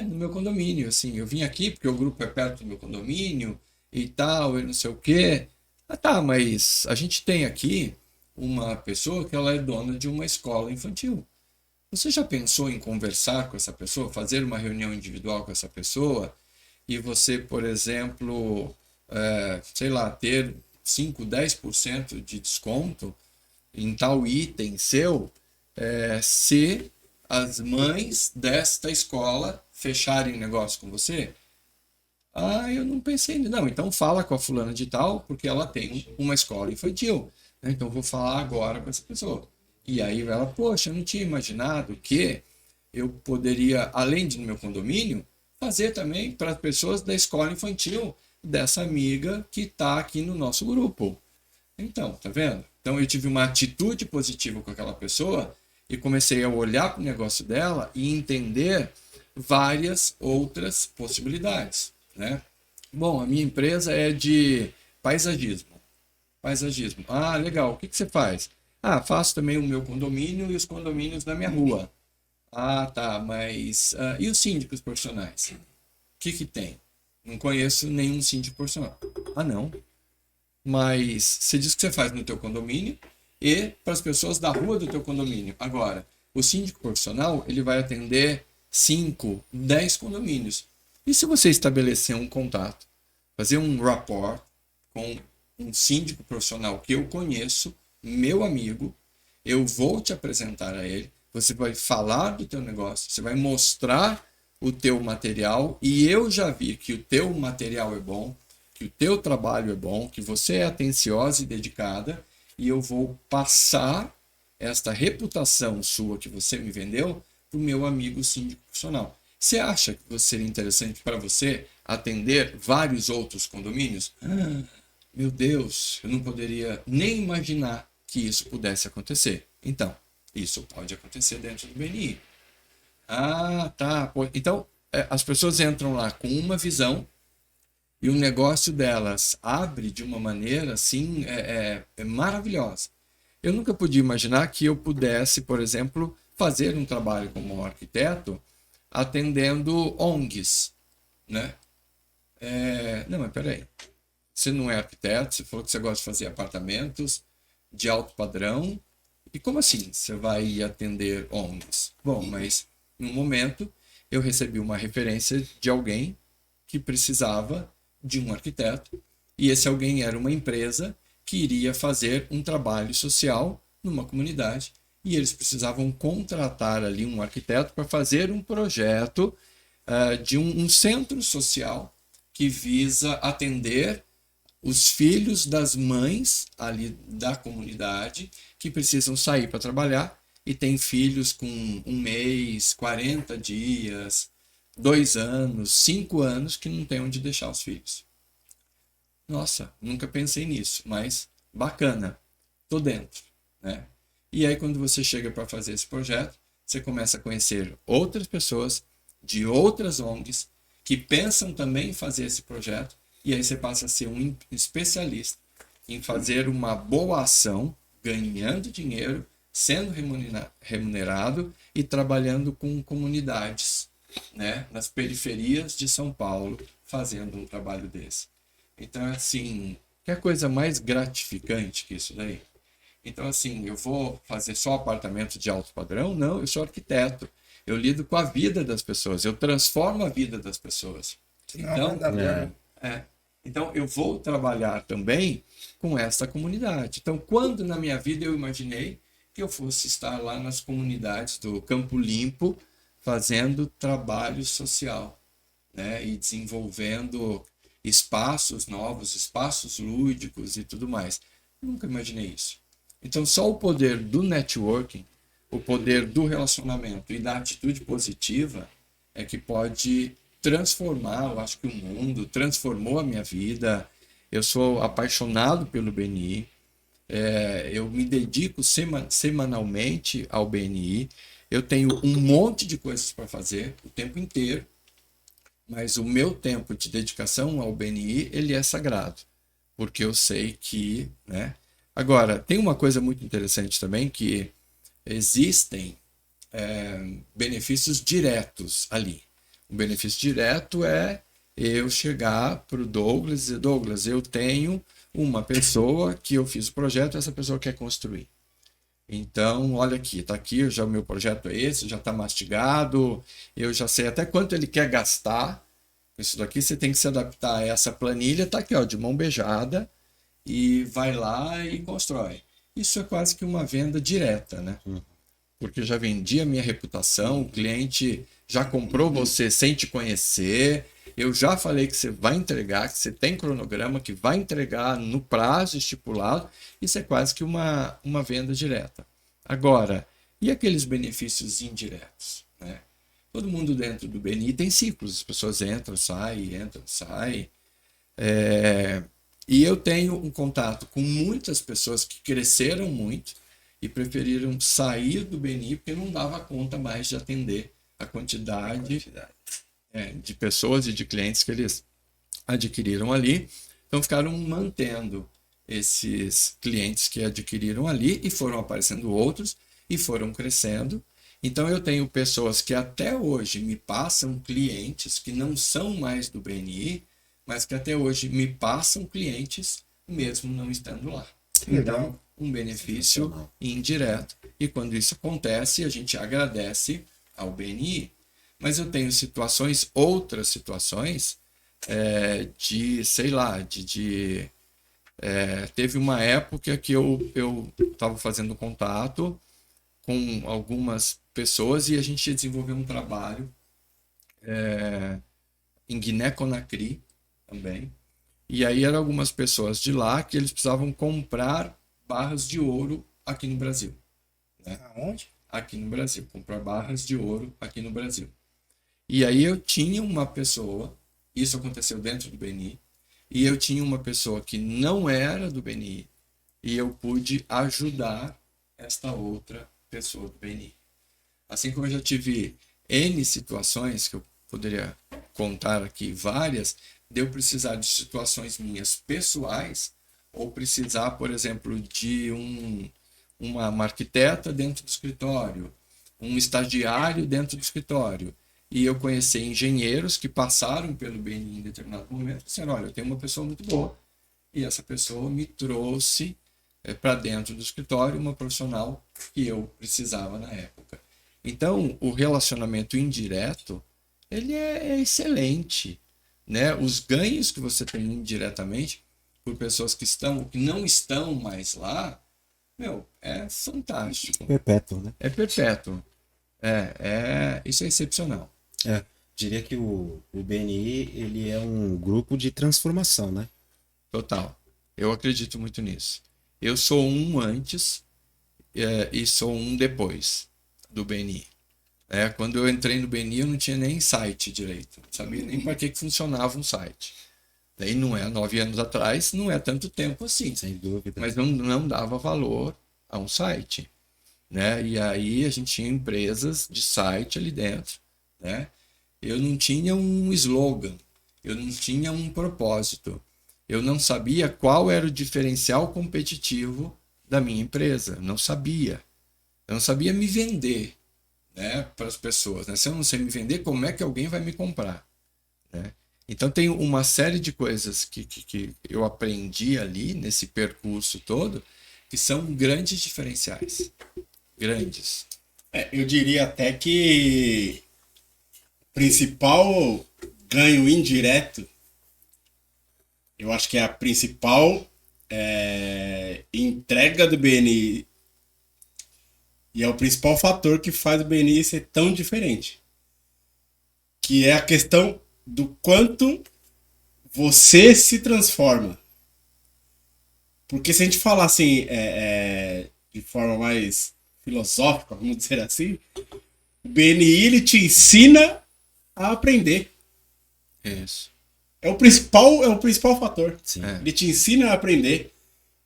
No meu condomínio, assim, eu vim aqui porque o grupo é perto do meu condomínio e tal, e não sei o quê. Tá, mas a gente tem aqui uma pessoa que ela é dona de uma escola infantil. Você já pensou em conversar com essa pessoa, fazer uma reunião individual com essa pessoa e você, por exemplo, sei lá, ter 5, 10% de desconto em tal item seu, se as mães desta escola fecharem negócio com você? Eu não pensei nisso. Não, então fala com a fulana de tal, porque ela tem uma escola infantil. Então vou falar agora com essa pessoa. E aí ela, poxa, eu não tinha imaginado que eu poderia, além de no meu condomínio, fazer também para as pessoas da escola infantil dessa amiga que está aqui no nosso grupo. Então, tá vendo? Então eu tive uma atitude positiva com aquela pessoa e comecei a olhar para o negócio dela e entender várias outras possibilidades. Né? Bom, a minha empresa é de paisagismo. Paisagismo. Ah, legal. O que você faz? Ah, faço também o meu condomínio e os condomínios da minha rua. Ah, tá, mas... e os síndicos profissionais? O que tem? Não conheço nenhum síndico profissional. Ah, não. Mas você diz que você faz no teu condomínio e para as pessoas da rua do teu condomínio. Agora, o síndico profissional, ele vai atender 5, 10 condomínios. E se você estabelecer um contato, fazer um rapport com um síndico profissional que eu conheço, meu amigo, eu vou te apresentar a ele, você vai falar do teu negócio, você vai mostrar o teu material e eu já vi que o teu material é bom, que o teu trabalho é bom, que você é atenciosa e dedicada e eu vou passar esta reputação sua que você me vendeu para o meu amigo síndico profissional. Você acha que seria interessante para você atender vários outros condomínios? Meu Deus, eu não poderia nem imaginar que isso pudesse acontecer. Então, isso pode acontecer dentro do BNI. Ah, tá. Então, as pessoas entram lá com uma visão e o negócio delas abre de uma maneira assim maravilhosa. Eu nunca podia imaginar que eu pudesse, por exemplo, fazer um trabalho como arquiteto atendendo ONGs, né? Não, mas peraí. Você não é arquiteto, você falou que você gosta de fazer apartamentos de alto padrão. E como assim você vai atender ONGs? Bom, mas no momento eu recebi uma referência de alguém que precisava de um arquiteto e esse alguém era uma empresa que iria fazer um trabalho social numa comunidade e eles precisavam contratar ali um arquiteto para fazer um projeto de um centro social que visa atender os filhos das mães ali da comunidade que precisam sair para trabalhar e tem filhos com 1 mês, 40 dias, 2 anos, 5 anos que não tem onde deixar os filhos. Nossa, nunca pensei nisso, mas bacana, tô dentro, né? E aí quando você chega para fazer esse projeto, você começa a conhecer outras pessoas de outras ONGs que pensam também em fazer esse projeto e aí você passa a ser um especialista em fazer uma boa ação, ganhando dinheiro, sendo remunerado e trabalhando com comunidades, né, nas periferias de São Paulo, fazendo um trabalho desse. Então, assim, que coisa mais gratificante que isso daí? Então, assim, eu vou fazer só apartamento de alto padrão? Não, eu sou arquiteto. Eu lido com a vida das pessoas, eu transformo a vida das pessoas. Então, então eu vou trabalhar também com essa comunidade. Então, quando na minha vida eu imaginei que eu fosse estar lá nas comunidades do Campo Limpo, fazendo trabalho social, né? E desenvolvendo espaços novos, espaços lúdicos e tudo mais. Nunca imaginei isso. Então, só o poder do networking, o poder do relacionamento e da atitude positiva é que pode transformar, eu acho que o mundo, transformou a minha vida. Eu sou apaixonado pelo BNI, eu me dedico semanalmente ao BNI, eu tenho um monte de coisas para fazer o tempo inteiro, mas o meu tempo de dedicação ao BNI, ele é sagrado, porque eu sei que, né? Agora, tem uma coisa muito interessante também, que existem benefícios diretos ali. O benefício direto é eu chegar para o Douglas e dizer, Douglas, eu tenho uma pessoa que eu fiz o projeto, essa pessoa quer construir. Então, olha aqui, está aqui, já o meu projeto é esse, já está mastigado, eu já sei até quanto ele quer gastar. Isso daqui você tem que se adaptar a essa planilha, está aqui, ó, de mão beijada, e vai lá e constrói. Isso é quase que uma venda direta, né? Porque já vendi a minha reputação, o cliente já comprou você sem te conhecer, eu já falei que você vai entregar, que você tem cronograma, que vai entregar no prazo estipulado, isso é quase que uma venda direta. Agora, e aqueles benefícios indiretos, né? Todo mundo dentro do BNI tem ciclos, as pessoas entram, saem. E eu tenho um contato com muitas pessoas que cresceram muito e preferiram sair do BNI porque não dava conta mais de atender a quantidade de pessoas e de clientes que eles adquiriram ali. Então ficaram mantendo. esses clientes que adquiriram ali e foram aparecendo outros e foram crescendo. Então eu tenho pessoas que até hoje me passam clientes que não são mais do BNI, mas que até hoje me passam clientes mesmo não estando lá. Então, um benefício indireto. E quando isso acontece, a gente agradece ao BNI. Mas eu tenho outras situações, sei lá, teve uma época que eu estava fazendo contato com algumas pessoas e a gente desenvolveu um trabalho em Guiné-Conakry também. E aí eram algumas pessoas de lá que eles precisavam comprar barras de ouro aqui no Brasil. Né? Aonde? Aqui no Brasil, comprar barras de ouro aqui no Brasil. E aí eu tinha uma pessoa, isso aconteceu dentro do BNI, e eu tinha uma pessoa que não era do BNI, e eu pude ajudar esta outra pessoa do BNI. Assim como eu já tive N situações, que eu poderia contar aqui várias, de eu precisar de situações minhas pessoais, ou precisar, por exemplo, de uma arquiteta dentro do escritório, um estagiário dentro do escritório, e eu conheci engenheiros que passaram pelo BNI em determinado momento, disseram, olha, eu tenho uma pessoa muito boa, e essa pessoa me trouxe para dentro do escritório uma profissional que eu precisava na época. Então, o relacionamento indireto, ele é excelente, né? Os ganhos que você tem indiretamente por pessoas que não estão mais lá, é fantástico. Perpétuo, né? É perpétuo. Isso é excepcional. Diria que o BNI, ele é um grupo de transformação, né? Total. Eu acredito muito nisso. Eu sou um antes e sou um depois do BNI. Quando eu entrei no BNI, eu não tinha nem site direito. Não sabia nem para que funcionava um site. Daí não é 9 anos atrás, não é tanto tempo assim. Sem dúvida. Mas não dava valor a um site. Né? E aí a gente tinha empresas de site ali dentro. Né? Eu não tinha um slogan, eu não tinha um propósito. Eu não sabia qual era o diferencial competitivo da minha empresa. Eu não sabia me vender, né, para as pessoas. Né? Se eu não sei me vender, como é que alguém vai me comprar? Né? Então tem uma série de coisas que eu aprendi ali nesse percurso todo que são grandes diferenciais. Grandes. Eu diria até que o principal ganho indireto, eu acho que é a principal entrega do BNI e é o principal fator que faz o BNI ser tão diferente, que é a questão do quanto você se transforma. Porque se a gente falar assim, de forma mais filosófica, vamos dizer assim, o BNI ele te ensina a aprender. Isso. É o principal fator. Sim. Ele te ensina a aprender.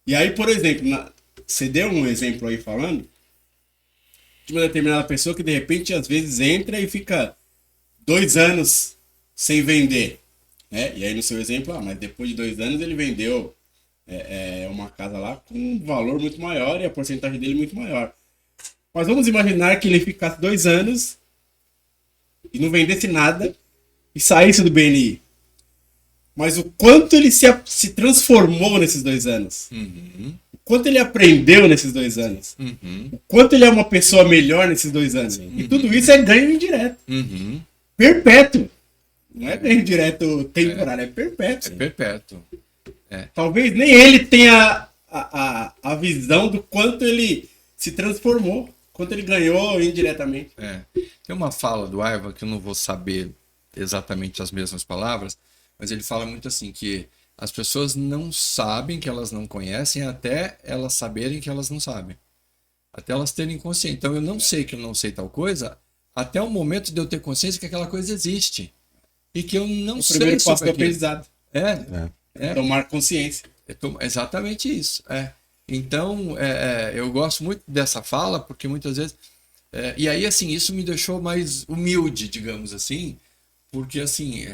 E aí, por exemplo, você deu um exemplo aí falando de uma determinada pessoa que de repente às vezes entra e fica 2 anos sem vender. Né? E aí no seu exemplo, mas depois de 2 anos ele vendeu uma casa lá com um valor muito maior e a porcentagem dele muito maior. Mas vamos imaginar que ele ficasse 2 anos e não vendesse nada e saísse do BNI. Mas o quanto ele se transformou nesses 2 anos. Uhum. O quanto ele aprendeu nesses 2 anos. Uhum. O quanto ele é uma pessoa melhor nesses 2 anos. E tudo isso é ganho indireto. Uhum. Perpétuo. Não é ganho direto temporário, é perpétuo. É perpétuo. Talvez nem ele tenha a visão do quanto ele se transformou, quanto ele ganhou indiretamente. Tem uma fala do Ivan que eu não vou saber exatamente as mesmas palavras, mas ele fala muito assim, que as pessoas não sabem que elas não conhecem até elas saberem que elas não sabem. Até elas terem consciência. Então eu não sei que eu não sei tal coisa até o momento de eu ter consciência que aquela coisa existe. E que eu não sei. O primeiro passo do aquilo. aprendizado. Tomar consciência. Exatamente isso. Então, eu gosto muito dessa fala, porque muitas vezes... e aí, assim, isso me deixou mais humilde, digamos assim, porque, assim,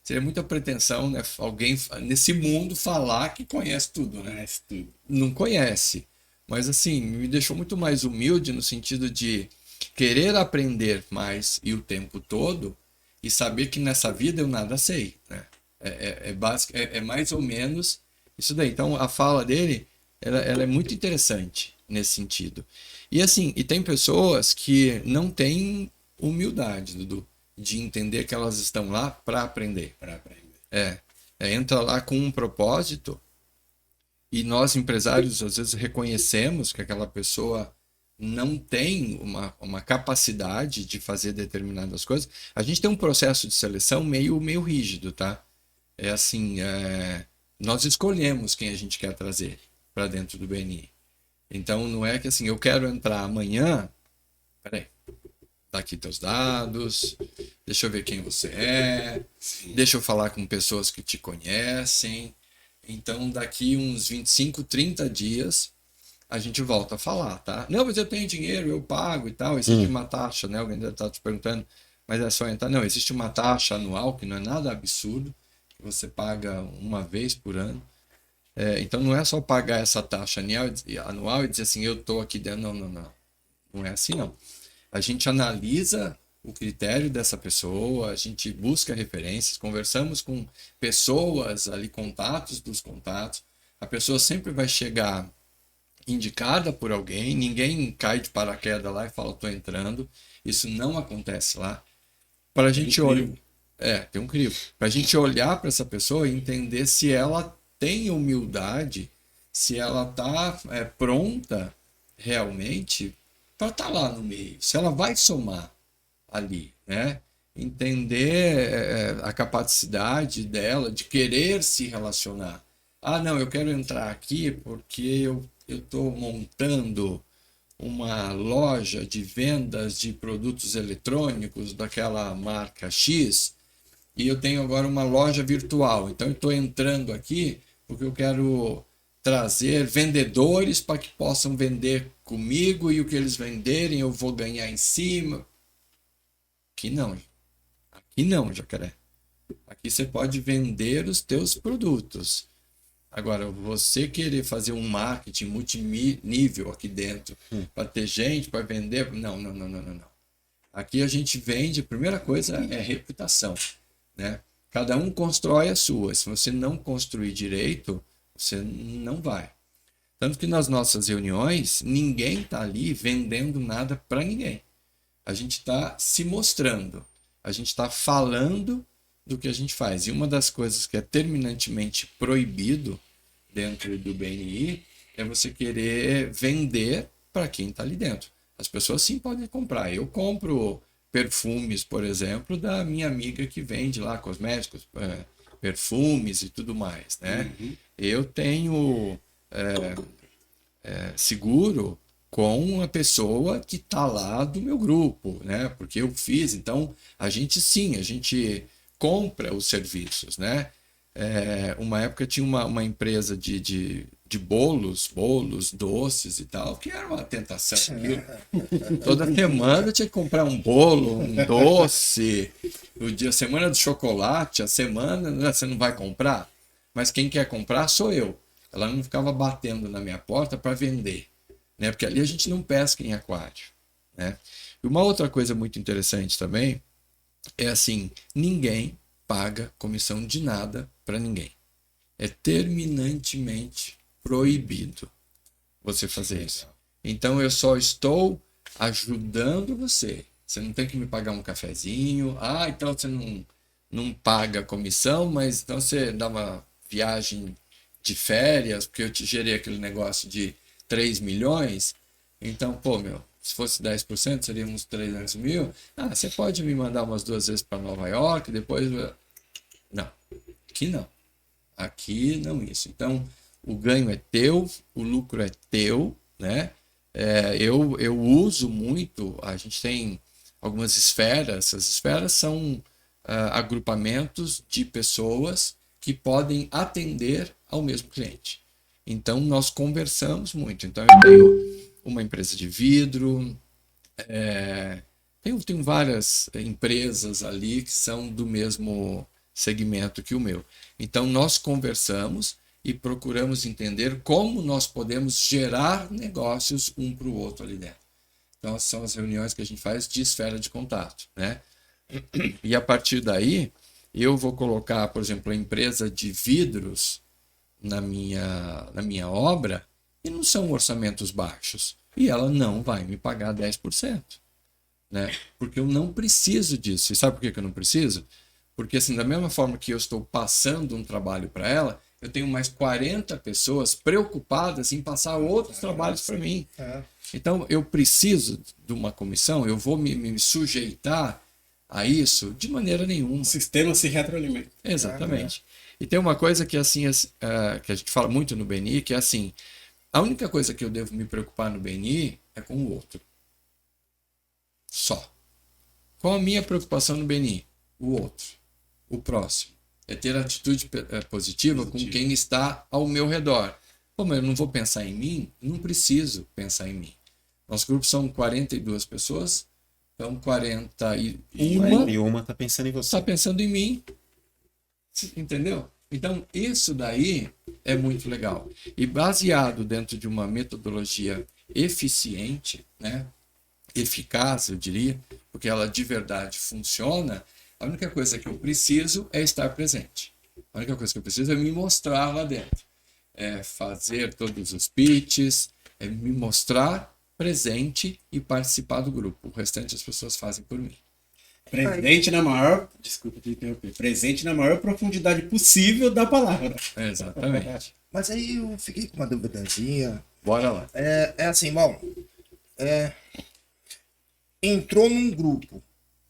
seria muita pretensão, né? Alguém nesse mundo falar que conhece tudo, né? Conhece tudo. Não conhece. Mas assim, me deixou muito mais humilde no sentido de querer aprender mais e o tempo todo e saber que nessa vida eu nada sei, né? É mais ou menos isso daí. Então a fala dele, ela é muito interessante nesse sentido. E assim, e tem pessoas que não têm humildade, Dudu, de entender que elas estão lá para aprender. Entra lá com um propósito e nós empresários às vezes reconhecemos que aquela pessoa não tem uma capacidade de fazer determinadas coisas. A gente tem um processo de seleção meio rígido, tá? É assim, nós escolhemos quem a gente quer trazer para dentro do BNI. Então não é que assim, eu quero entrar amanhã, peraí, tá aqui teus dados, deixa eu ver quem você é, deixa eu falar com pessoas que te conhecem. Então daqui uns 25, 30 dias a gente volta a falar, tá? Não, mas eu tenho dinheiro, eu pago e tal, existe uma taxa, né? Alguém deve estar te perguntando, mas é só entrar. Não, existe uma taxa anual que não é nada absurdo, que você paga uma vez por ano. Então não é só pagar essa taxa anual e dizer assim, eu estou aqui dentro. Não. Não é assim, não. A gente analisa o critério dessa pessoa, a gente busca referências, conversamos com pessoas ali, contatos dos contatos. A pessoa sempre vai chegar indicada por alguém, ninguém cai de paraquedas lá e fala, estou entrando. Isso não acontece lá. Para a gente olhar. Tem um crivo. Para a gente olhar para essa pessoa e entender se ela tem humildade, se ela está pronta realmente para estar lá no meio, se ela vai somar ali, né? Entender a capacidade dela de querer se relacionar. Ah, não, eu quero entrar aqui porque eu estou montando uma loja de vendas de produtos eletrônicos daquela marca X e eu tenho agora uma loja virtual. Então eu estou entrando aqui porque eu quero trazer vendedores para que possam vender comigo e o que eles venderem eu vou ganhar em cima. Aqui não, Jacaré. Aqui você pode vender os teus produtos. Agora, você querer fazer um marketing multinível aqui dentro para ter gente, para vender, não. Aqui a gente vende, a primeira coisa é reputação, né? Cada um constrói a sua. Se você não construir direito, você não vai. Tanto que nas nossas reuniões, ninguém está ali vendendo nada para ninguém. A gente está se mostrando. A gente está falando do que a gente faz. E uma das coisas que é terminantemente proibido dentro do BNI é você querer vender para quem está ali dentro. As pessoas sim podem comprar. Eu compro perfumes, por exemplo, da minha amiga que vende lá cosméticos, perfumes e tudo mais, né? Eu tenho seguro com a pessoa que está lá do meu grupo, né? Porque eu fiz. Então, a gente compra os serviços, né? Uma época tinha uma empresa de bolos, doces e tal, que era uma tentação. Toda semana eu tinha que comprar um bolo, um doce. A semana do chocolate, a semana você não vai comprar, mas quem quer comprar sou eu. Ela não ficava batendo na minha porta para vender, né? Porque ali a gente não pesca em aquário, né? E uma outra coisa muito interessante também é assim, ninguém paga comissão de nada para ninguém. É terminantemente proibido você fazer isso. Então eu só estou ajudando você. Você não tem que me pagar um cafezinho. Ah, então você não paga comissão, mas então você dá uma viagem de férias, porque eu te gerei aquele negócio de 3 milhões. Então, pô, se fosse 10%, seria uns 300 mil. Ah, você pode me mandar umas 2 vezes para Nova York, depois... Não, aqui não. Aqui não isso. Então, o ganho é teu, o lucro é teu, né? Eu uso muito, a gente tem algumas esferas, essas esferas são agrupamentos de pessoas que podem atender ao mesmo cliente. Então, nós conversamos muito. Então, eu tenho uma empresa de vidro, tenho várias empresas ali que são do mesmo segmento que o meu. Então, nós conversamos e procuramos entender como nós podemos gerar negócios um para o outro ali dentro. Então, são as reuniões que a gente faz de esfera de contato, né? E a partir daí, eu vou colocar, por exemplo, a empresa de vidros na minha obra, e não são orçamentos baixos. E ela não vai me pagar 10%. Né? Porque eu não preciso disso. E sabe por que eu não preciso? Porque, assim, da mesma forma que eu estou passando um trabalho para ela, eu tenho mais 40 pessoas preocupadas em passar outros trabalhos para mim. Então, eu preciso de uma comissão, eu vou me sujeitar a isso de maneira nenhuma. O sistema se retroalimenta. Exatamente. E tem uma coisa que, assim, que a gente fala muito no BNI, que é assim, a única coisa que eu devo me preocupar no BNI é com o outro. Só. Qual a minha preocupação no BNI? O outro. O próximo. É ter atitude positiva com quem está ao meu redor. Como eu não vou pensar em mim, não preciso pensar em mim. Nosso grupo são 42 pessoas, então 41 e uma está pensando em você. Está pensando em mim. Entendeu? Então, isso daí é muito legal. E baseado dentro de uma metodologia eficiente, né? Eficaz, eu diria, porque ela de verdade funciona, a única coisa que eu preciso é estar presente. A única coisa que eu preciso é me mostrar lá dentro. É fazer todos os pitches, é me mostrar presente e participar do grupo. O restante as pessoas fazem por mim. Presente na maior... Desculpa te interromper. Presente na maior profundidade possível da palavra. Exatamente. Mas aí eu fiquei com uma duvidazinha. Bora lá. É assim, bom... entrou num grupo.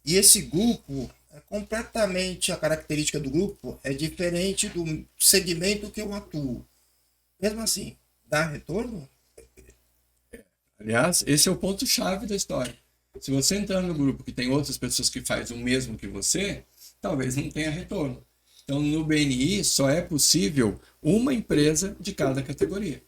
E esse grupo, completamente a característica do grupo é diferente do segmento que eu atuo. Mesmo assim, dá retorno? Aliás, esse é o ponto-chave da história. Se você entrar no grupo que tem outras pessoas que fazem o mesmo que você, talvez não tenha retorno. Então, no BNI, só é possível uma empresa de cada categoria.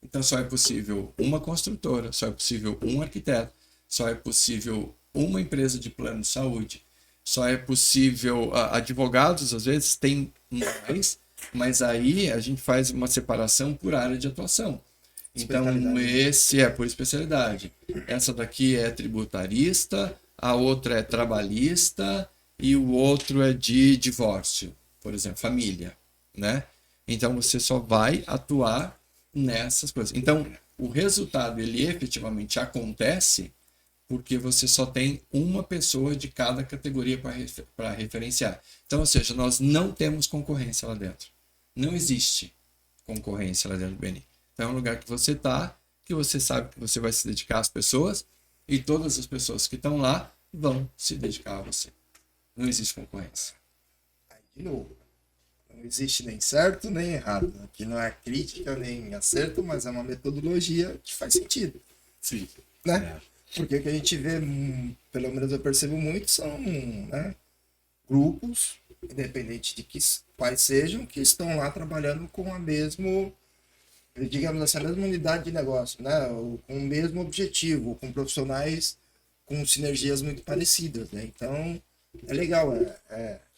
Então, só é possível uma construtora, só é possível um arquiteto, só é possível uma empresa de plano de saúde, só é possível... Advogados, às vezes, tem mais, mas aí a gente faz uma separação por área de atuação. Então, esse é por especialidade. Essa daqui é tributarista, a outra é trabalhista e o outro é de divórcio, por exemplo, família, né? Então, você só vai atuar nessas coisas. Então, o resultado, ele efetivamente acontece porque você só tem uma pessoa de cada categoria para referenciar. Então, ou seja, nós não temos concorrência lá dentro. Não existe concorrência lá dentro do BNI. Então, é um lugar que você está, que você sabe que você vai se dedicar às pessoas e todas as pessoas que estão lá vão se dedicar a você. Não existe concorrência. Aí, de novo, não existe nem certo nem errado. Aqui não é crítica nem acerto, mas é uma metodologia que faz sentido. Sim. Né? Porque o que a gente vê, pelo menos eu percebo muito, são, né, grupos, independente de quais sejam, que estão lá trabalhando com a mesma, digamos assim, a mesma unidade de negócio, né? Com o mesmo objetivo, com profissionais com sinergias muito parecidas, né? Então, é legal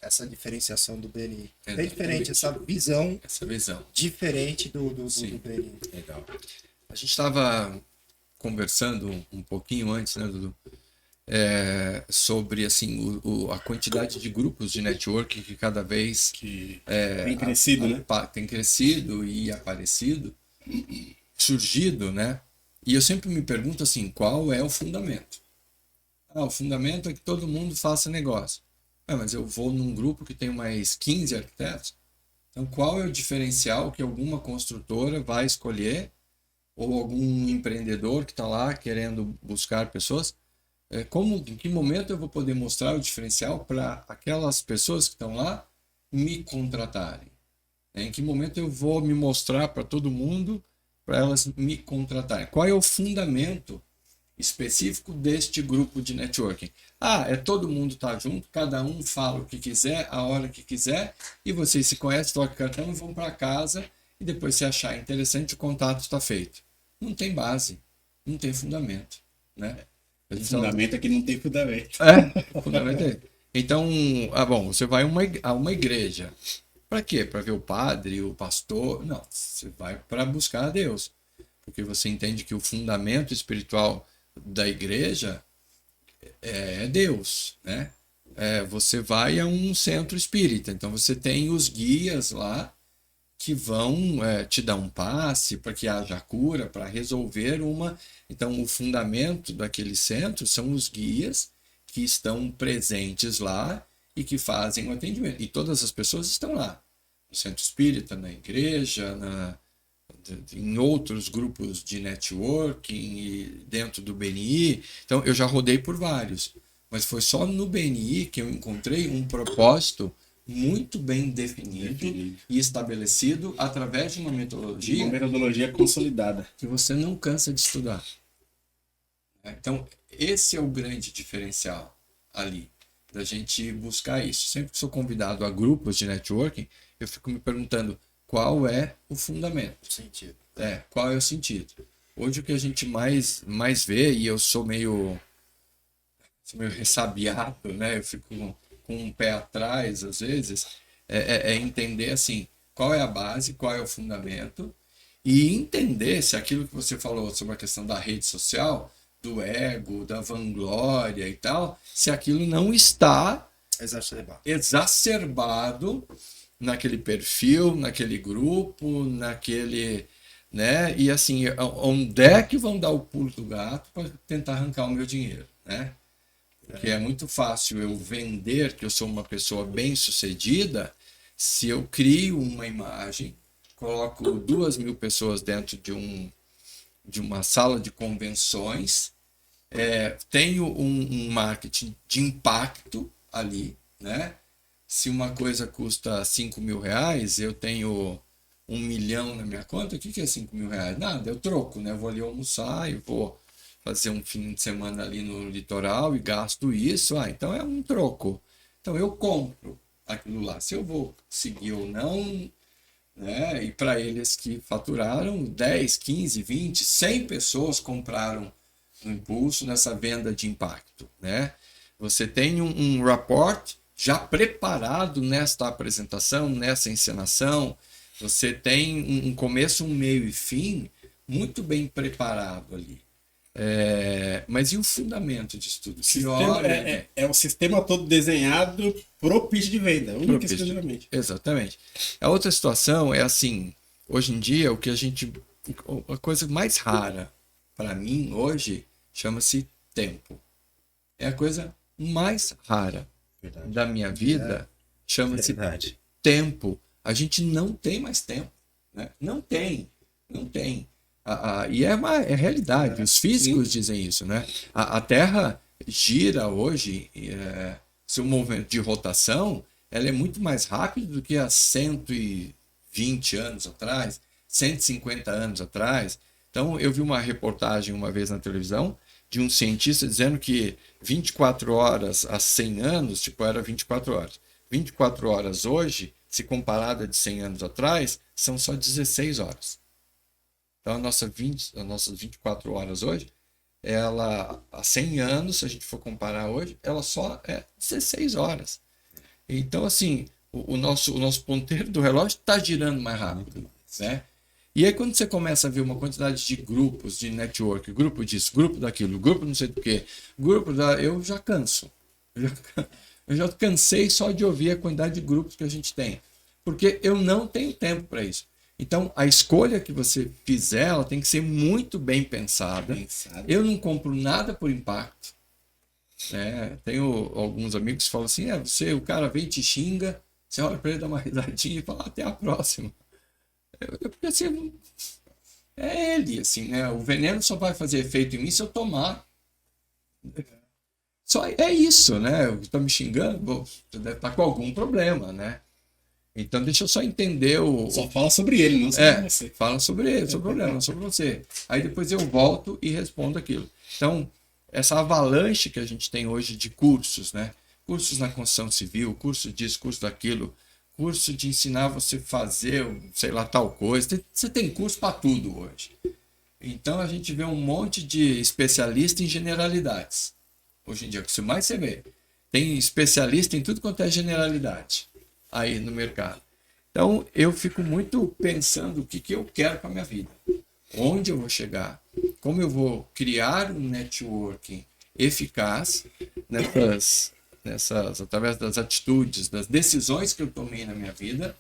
essa diferenciação do BNI. É bem diferente, essa visão diferente do BNI. Legal. A gente estava conversando um pouquinho antes, né, Dudu? Sobre assim, a quantidade de grupos de networking que cada vez tem crescido, né? Tem crescido e aparecido, surgido, né? E eu sempre me pergunto assim, qual é o fundamento? O fundamento é que todo mundo faça negócio. Mas eu vou num grupo que tem mais 15 arquitetos. Então, qual é o diferencial que alguma construtora vai escolher ou algum empreendedor que está lá querendo buscar pessoas? Em que momento eu vou poder mostrar o diferencial para aquelas pessoas que estão lá me contratarem? Em que momento eu vou me mostrar para todo mundo para elas me contratarem? Qual é o fundamento específico deste grupo de networking? Todo mundo tá junto, cada um fala o que quiser, a hora que quiser, e vocês se conhecem, trocam cartão e vão para casa, e depois se achar interessante, o contato está feito. Não tem base, não tem fundamento, né? O fundamento é que não tem fundamento. O fundamento é. Então, bom, você vai a uma igreja. Para quê? Para ver o padre, o pastor? Não, você vai para buscar a Deus. Porque você entende que o fundamento espiritual da igreja é Deus, né? Você vai a um centro espírita, então você tem os guias lá que vão te dar um passe para que haja cura, para resolver uma... Então, o fundamento daquele centro são os guias que estão presentes lá e que fazem o atendimento. E todas as pessoas estão lá, no centro espírita, na igreja, em outros grupos de networking e dentro do BNI. Então, eu já rodei por vários, mas foi só no BNI que eu encontrei um propósito muito bem definido e estabelecido através de uma metodologia... Uma metodologia consolidada. Que você não cansa de estudar. Então, esse é o grande diferencial ali, da gente buscar isso. Sempre que sou convidado a grupos de networking, eu fico me perguntando qual é o fundamento. O sentido. Qual é o sentido. Hoje o que a gente mais vê, e eu sou meio ressabiado, né? Eu fico com um pé atrás, às vezes, é entender assim, qual é a base, qual é o fundamento, e entender se aquilo que você falou sobre a questão da rede social, do ego, da vanglória e tal, se aquilo não está exacerbado naquele perfil, naquele grupo, naquele... né? E assim, onde é que vão dar o pulo do gato para tentar arrancar o meu dinheiro, né? Porque é muito fácil eu vender que eu sou uma pessoa bem-sucedida se eu crio uma imagem, coloco 2.000 pessoas dentro de uma sala de convenções, tenho um marketing de impacto ali, né? Se uma coisa custa 5.000 reais, eu tenho 1 milhão na minha conta, o que é 5.000 reais? Nada, eu troco, né? Eu vou ali almoçar, eu vou fazer um fim de semana ali no litoral e gasto isso, então é um troco. Então eu compro aquilo lá, se eu vou seguir ou não, né? E para eles que faturaram, 10, 15, 20, 100 pessoas compraram no impulso nessa venda de impacto, né? Você tem um rapport já preparado nesta apresentação, nessa encenação, você tem um começo, um meio e fim muito bem preparado ali. Mas e o fundamento de estudo? É o sistema todo desenhado pro pitch de venda, única e exclusivamente. Exatamente. A outra situação é assim, hoje em dia, a coisa mais rara para mim hoje chama-se tempo. É a coisa mais rara da minha vida, chama-se tempo. A gente não tem mais tempo, né? Não tem. E é realidade, os físicos dizem isso, né? A Terra gira hoje, seu movimento de rotação, ela é muito mais rápido do que há 120 anos atrás, 150 anos atrás. Então, eu vi uma reportagem uma vez na televisão de um cientista dizendo que 24 horas há 100 anos, era 24 horas. 24 horas hoje, se comparada de 100 anos atrás, são só 16 horas. Então, as nossas 24 horas hoje, ela, há 100 anos, se a gente for comparar hoje, ela só é 16 horas. Então, assim, o nosso ponteiro do relógio está girando mais rápido, né? E aí, quando você começa a ver uma quantidade de grupos, de network, grupo disso, grupo daquilo, grupo não sei do que, eu já canso. Eu já cansei só de ouvir a quantidade de grupos que a gente tem. Porque eu não tenho tempo para isso. Então, a escolha que você fizer, ela tem que ser muito bem pensada. Eu não compro nada por impacto. Tenho alguns amigos que falam assim, o cara vem e te xinga, você olha para ele, dá uma risadinha e fala, até a próxima. Porque assim, é ele, assim, né? O veneno só vai fazer efeito em mim se eu tomar. Só é isso, né? Está me xingando, você deve estar com algum problema, né? Então, deixa eu só entender Só fala sobre ele, não sobre você. Fala sobre ele, sobre o problema, não sobre você. Aí depois eu volto e respondo aquilo. Então, essa avalanche que a gente tem hoje de cursos, né? Cursos na construção civil, curso disso, curso daquilo, curso de ensinar você a fazer, sei lá, tal coisa. Você tem curso para tudo hoje. Então, a gente vê um monte de especialista em generalidades. Hoje em dia, o que mais você vê? tem especialista em tudo quanto é generalidade aí no mercado. Então, eu fico muito pensando o que eu quero para a minha vida. Onde eu vou chegar, como eu vou criar um networking eficaz através das atitudes, das decisões que eu tomei na minha vida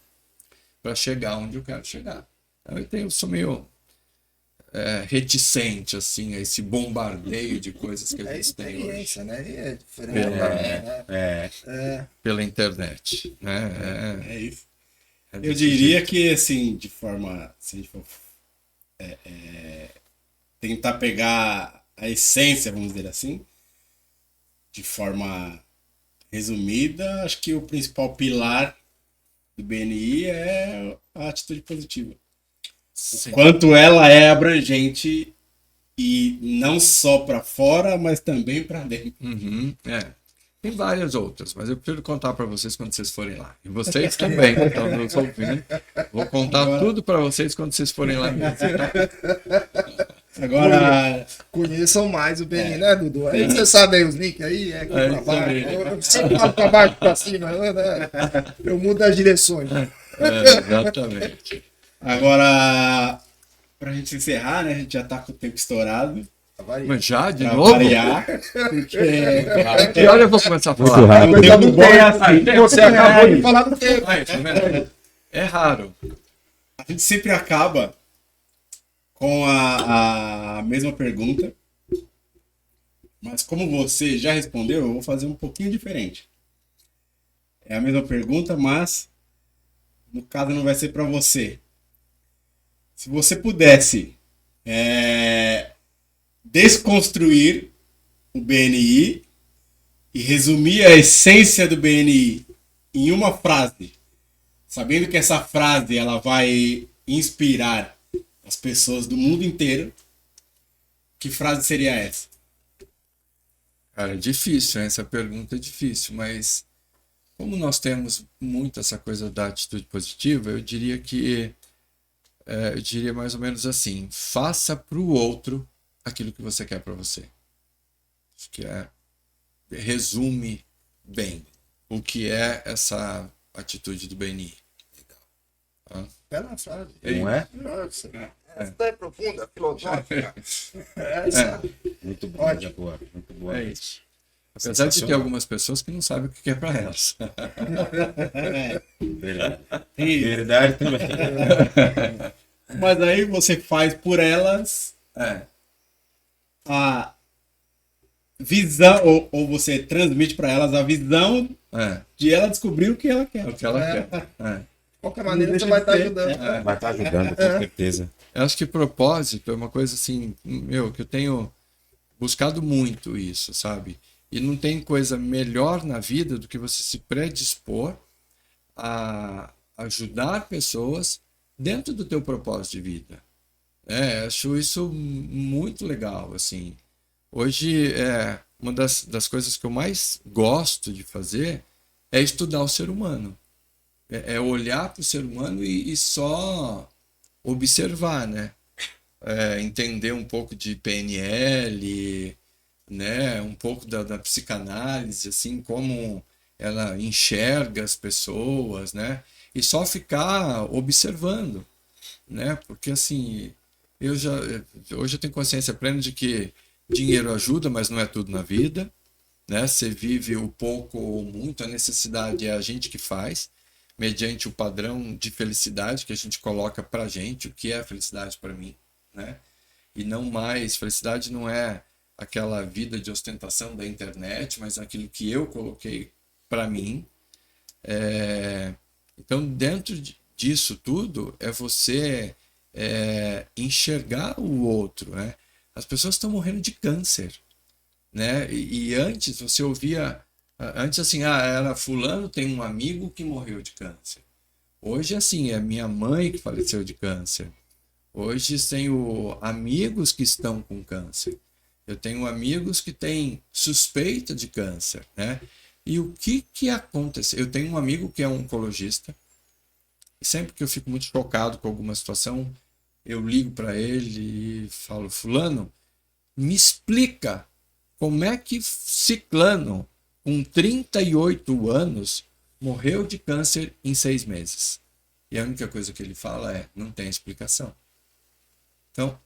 para chegar onde eu quero chegar. Então, eu sou meio reticente assim, a esse bombardeio de coisas que a gente tem hoje. Né? E é diferente pela internet. Né? É isso. Eu diria que, assim, de forma... Se a gente for tentar pegar a essência, vamos dizer assim, de forma resumida, acho que o principal pilar do BNI é a atitude positiva. Sim. Quanto ela é abrangente e não só para fora, mas também para dentro. Tem várias outras, mas eu prefiro contar para vocês quando vocês forem lá. E vocês também, que estão nos ouvindo. Vou contar tudo para vocês quando vocês forem lá mesmo. Agora, conheçam mais o BNI, né, Dudu? Aí você sabe aí os links aí, aqui pra baixo. Eu sempre falo pra baixo, pra cima, né? Eu mudo as direções. Exatamente. Agora, pra gente encerrar, né? A gente já tá com o tempo estourado. Mas já, de novo? Variar, porque... E olha, eu vou começar a falar. O tempo bom é assim. Você acabou de falar do tempo. É raro. A gente sempre acaba com a mesma pergunta, mas como você já respondeu, eu vou fazer um pouquinho diferente. É a mesma pergunta, mas no caso não vai ser para você. Se você pudesse desconstruir o BNI e resumir a essência do BNI em uma frase, sabendo que essa frase ela vai inspirar as pessoas do mundo inteiro, que frase seria essa? Cara, é difícil, essa pergunta é difícil, mas como nós temos muito essa coisa da atitude positiva, eu diria mais ou menos assim: faça para o outro aquilo que você quer para você. Acho que resume bem o que é essa atitude do BNI. Bela frase. Não é? Nossa, essa é profunda, filosófica. Muito boa, muito boa. É isso. Apesar de ter algumas pessoas que não sabem o que é para elas. Verdade. Verdade também. Mas aí você faz por elas a visão, ou você transmite para elas a visão de ela descobrir o que ela quer. O que ela quer. De qualquer maneira, você vai estar ajudando. Vai estar ajudando, com certeza. Eu acho que propósito é uma coisa assim, que eu tenho buscado muito isso, sabe? E não tem coisa melhor na vida do que você se predispor a ajudar pessoas dentro do teu propósito de vida. Acho isso muito legal, assim. Hoje, uma das coisas que eu mais gosto de fazer é estudar o ser humano. É olhar para o ser humano e só observar, né? Entender um pouco de PNL, né? Um pouco da psicanálise, assim, como ela enxerga as pessoas, né? E só ficar observando, né? Porque, assim, hoje eu tenho consciência plena de que dinheiro ajuda, mas não é tudo na vida, né? Você vive o pouco ou muito, a necessidade é a gente que faz, mediante o padrão de felicidade que a gente coloca pra gente, o que é a felicidade para mim, né? E não mais, felicidade não é aquela vida de ostentação da internet, mas aquilo que eu coloquei para mim. Então, dentro disso tudo, é você enxergar o outro, né? As pessoas estão morrendo de câncer, né? E antes você ouvia, antes assim, era fulano, tem um amigo que morreu de câncer. Hoje, assim, é minha mãe que faleceu de câncer. Hoje tenho amigos que estão com câncer. Eu tenho amigos que têm suspeita de câncer, né? E o que acontece? Eu tenho um amigo que é um oncologista, e sempre que eu fico muito chocado com alguma situação, eu ligo para ele e falo: fulano, me explica como é que ciclano com 38 anos, morreu de câncer em 6 meses. E a única coisa que ele fala é, não tem explicação. Então,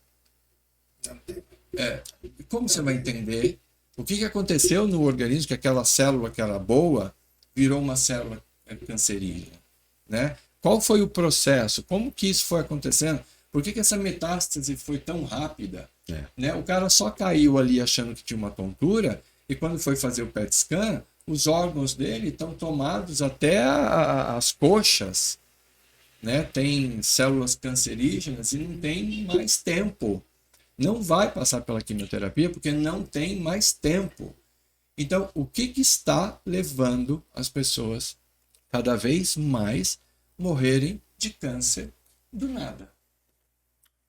como você vai entender o que aconteceu no organismo que aquela célula que era boa virou uma célula cancerígena, né? Qual foi o processo? Como que isso foi acontecendo? Por que essa metástase foi tão rápida? Né? O cara só caiu ali achando que tinha uma tontura e quando foi fazer o PET scan, os órgãos dele estão tomados até as coxas, né? Tem células cancerígenas e não tem mais tempo. Não vai passar pela quimioterapia porque não tem mais tempo. Então, o que está levando as pessoas cada vez mais morrerem de câncer do nada?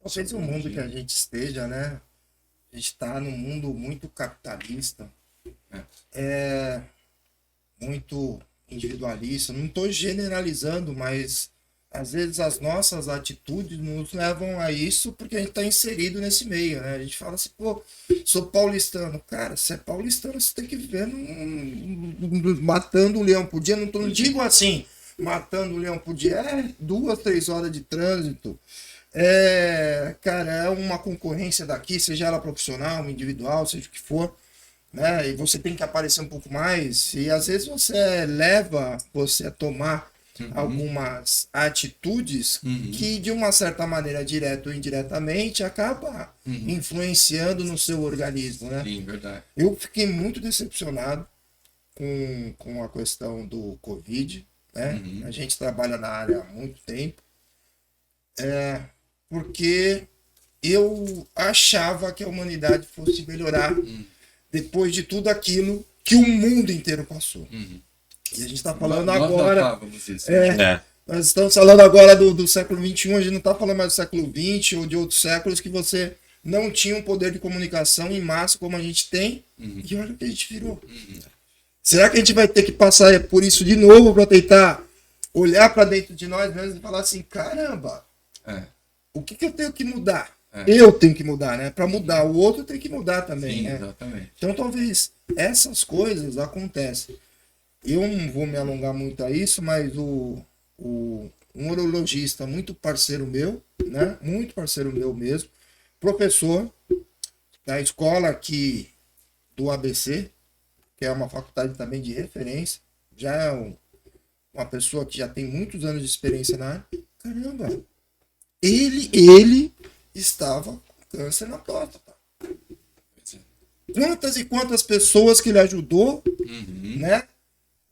Talvez o mundo que a gente esteja, né? A gente está num mundo muito capitalista, muito individualista. Não estou generalizando, mas às vezes as nossas atitudes nos levam a isso porque a gente está inserido nesse meio, né? A gente fala assim, pô, sou paulistano. Cara, se é paulistano, você tem que viver matando um leão por dia. Não digo assim, matando um leão por dia. 2, 3 horas de trânsito. Cara, é uma concorrência daqui, seja ela profissional, individual, seja o que for, né? E você tem que aparecer um pouco mais. E às vezes você leva você a tomar algumas atitudes que de uma certa maneira, direta ou indiretamente, acaba influenciando no seu organismo, né? Sim, verdade. Eu fiquei muito decepcionado com a questão do Covid, né? A gente trabalha na área há muito tempo, porque eu achava que a humanidade fosse melhorar depois de tudo aquilo que o mundo inteiro passou. E a gente está falando agora. Nós estamos falando agora do século XXI, a gente não está falando mais do século XX ou de outros séculos que você não tinha um poder de comunicação em massa como a gente tem, e olha o que a gente virou. Será que a gente vai ter que passar por isso de novo para tentar olhar para dentro de nós mesmos e falar assim, caramba, o que eu tenho que mudar? Eu tenho que mudar, né? Para mudar, o outro tem que mudar também, Sim, né? Exatamente. Então talvez essas coisas acontecem. Eu não vou me alongar muito a isso, mas um urologista muito parceiro meu, né? Muito parceiro meu mesmo, professor da escola aqui do ABC, que é uma faculdade também de referência, já é uma pessoa que já tem muitos anos de experiência na área. Caramba, ele estava com câncer na próstata. Quantas e quantas pessoas que ele ajudou, né?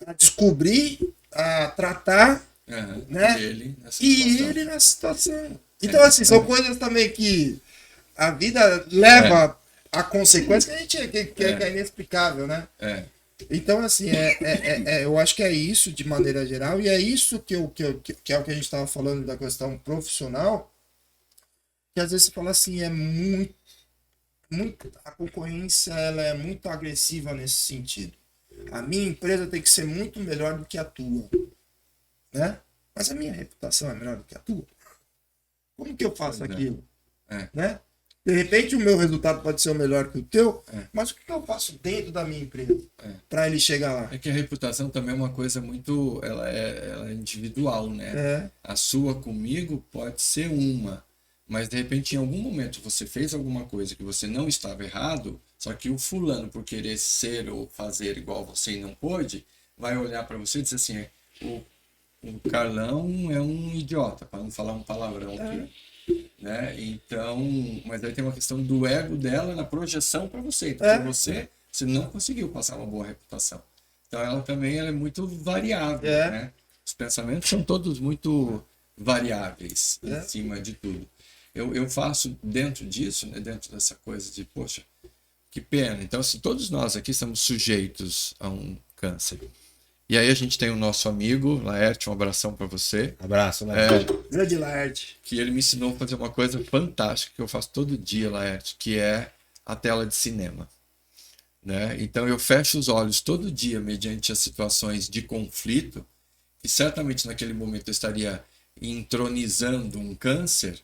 A descobrir, a tratar, né? E ele nessa situação. Então, assim, são coisas também que a vida leva a consequência que é inexplicável, né? Então, assim, eu acho que é isso de maneira geral, e é isso que é o que a gente estava falando da questão profissional, que às vezes você fala assim, a concorrência ela é muito agressiva nesse sentido. A minha empresa tem que ser muito melhor do que a tua, né? Mas a minha reputação é melhor do que a tua. Como que eu faço aquilo? Né? De repente o meu resultado pode ser o melhor que o teu, mas o que eu faço dentro da minha empresa para ele chegar lá? É que a reputação também é uma coisa muito, ela é individual, né? A sua comigo pode ser uma, mas de repente em algum momento você fez alguma coisa que você não estava errado, só que o fulano, por querer ser ou fazer igual você e não pôde, vai olhar para você e dizer assim, o Carlão é um idiota, para não falar um palavrão aqui. Né? Então, mas aí tem uma questão do ego dela na projeção para você. Então, você não conseguiu passar uma boa reputação. Então, ela também é muito variável. Né? Os pensamentos são todos muito variáveis em cima de tudo. Eu faço dentro disso, né? Dentro dessa coisa de, poxa, que pena. Então, assim, todos nós aqui estamos sujeitos a um câncer. E aí a gente tem o nosso amigo, Laerte, um abração para você. Abraço, Laerte. Grande Laerte. Que ele me ensinou a fazer uma coisa fantástica que eu faço todo dia, Laerte, que é a tela de cinema. Né? Então eu fecho os olhos todo dia mediante as situações de conflito, que certamente naquele momento eu estaria entronizando um câncer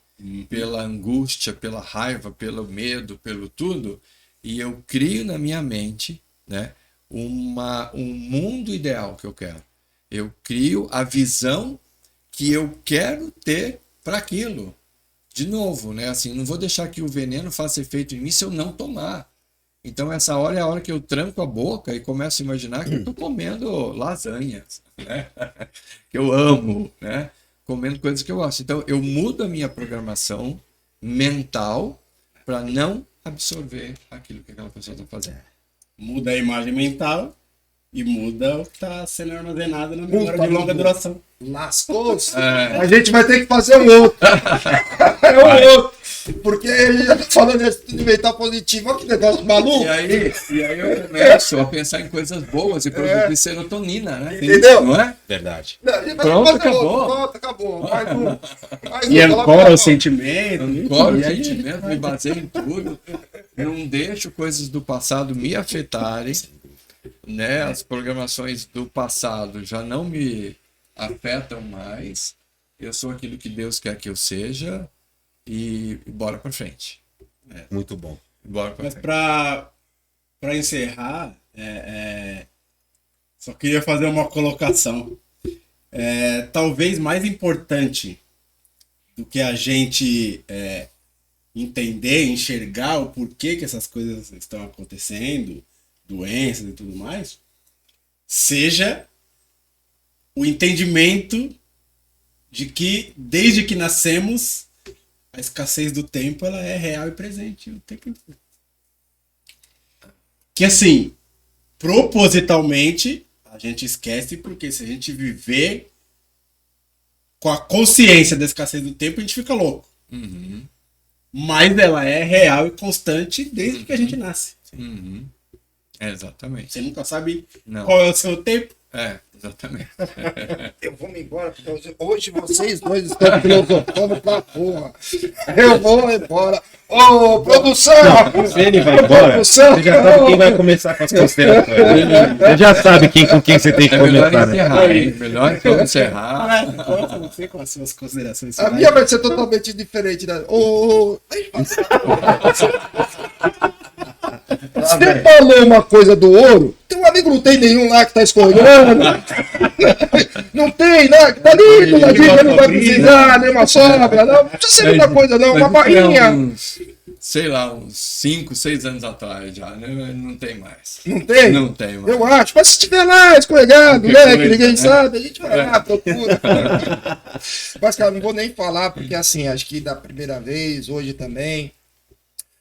pela angústia, pela raiva, pelo medo, pelo tudo, e eu crio na minha mente, né, um mundo ideal que eu quero. Eu crio a visão que eu quero ter para aquilo. De novo, né? Assim, não vou deixar que o veneno faça efeito em mim se eu não tomar. Então, essa hora é a hora que eu tranco a boca e começo a imaginar que eu estou comendo lasanhas, né? Que eu amo, né? Comendo coisas que eu gosto. Então, eu mudo a minha programação mental para não absorver aquilo que aquela pessoa está fazendo. Muda a imagem mental e muda o que está sendo armazenado na memória de longa duração. Lascou-se. A gente vai ter que fazer um outro. Outro. Porque ele já tá falando de mental positivo. Olha que negócio maluco. E aí eu começo a pensar em coisas boas e produzir serotonina, né? Entendeu? Não é? Verdade. Pronto, acabou. Pronto, acabou. E ancora o sentimento. Ancora o sentimento, me baseio em tudo. Não deixo coisas do passado me afetarem. Né? As programações do passado já não me afetam mais. Eu sou aquilo que Deus quer que eu seja e bora para frente. Muito bom. Bora pra Mas frente. para encerrar, só queria fazer uma colocação. Talvez mais importante do que a gente entender, enxergar o porquê que essas coisas estão acontecendo, doenças e tudo mais, seja o entendimento de que desde que nascemos a escassez do tempo ela é real e presente o tempo inteiro. Que assim, propositalmente a gente esquece, porque se a gente viver com a consciência da escassez do tempo, a gente fica louco. Uhum. Mas ela é real e constante desde que a gente nasce. Uhum. Exatamente. Você nunca sabe Não. qual é o seu tempo. Exatamente. Eu vou me embora, porque hoje vocês dois estão filosofando pra porra. Eu vou embora. Ô, produção! Se ele vai embora, você já sabe quem vai começar com as considerações. Você já sabe com quem você tem que Melhor começar, né? encerrar, hein? Melhor então encerrar. Não sei quais são as considerações. A minha vai ser totalmente diferente. Né? Você falou uma coisa do ouro, teu amigo não tem nenhum lá que tá escorregando. Não tem, né? Tá ali, toda a gente não vai precisar, nem uma sobra, não precisa ser muita coisa, não, uma barrinha. Sei lá, uns 5, 6 anos atrás já, né? Não tem mais. Não tem? Não tem mais. Eu acho, mas se tiver lá escorregado, né? Que ninguém sabe, a gente vai lá, procura. Mas, cara, não vou nem falar, porque assim, acho que da primeira vez, hoje também.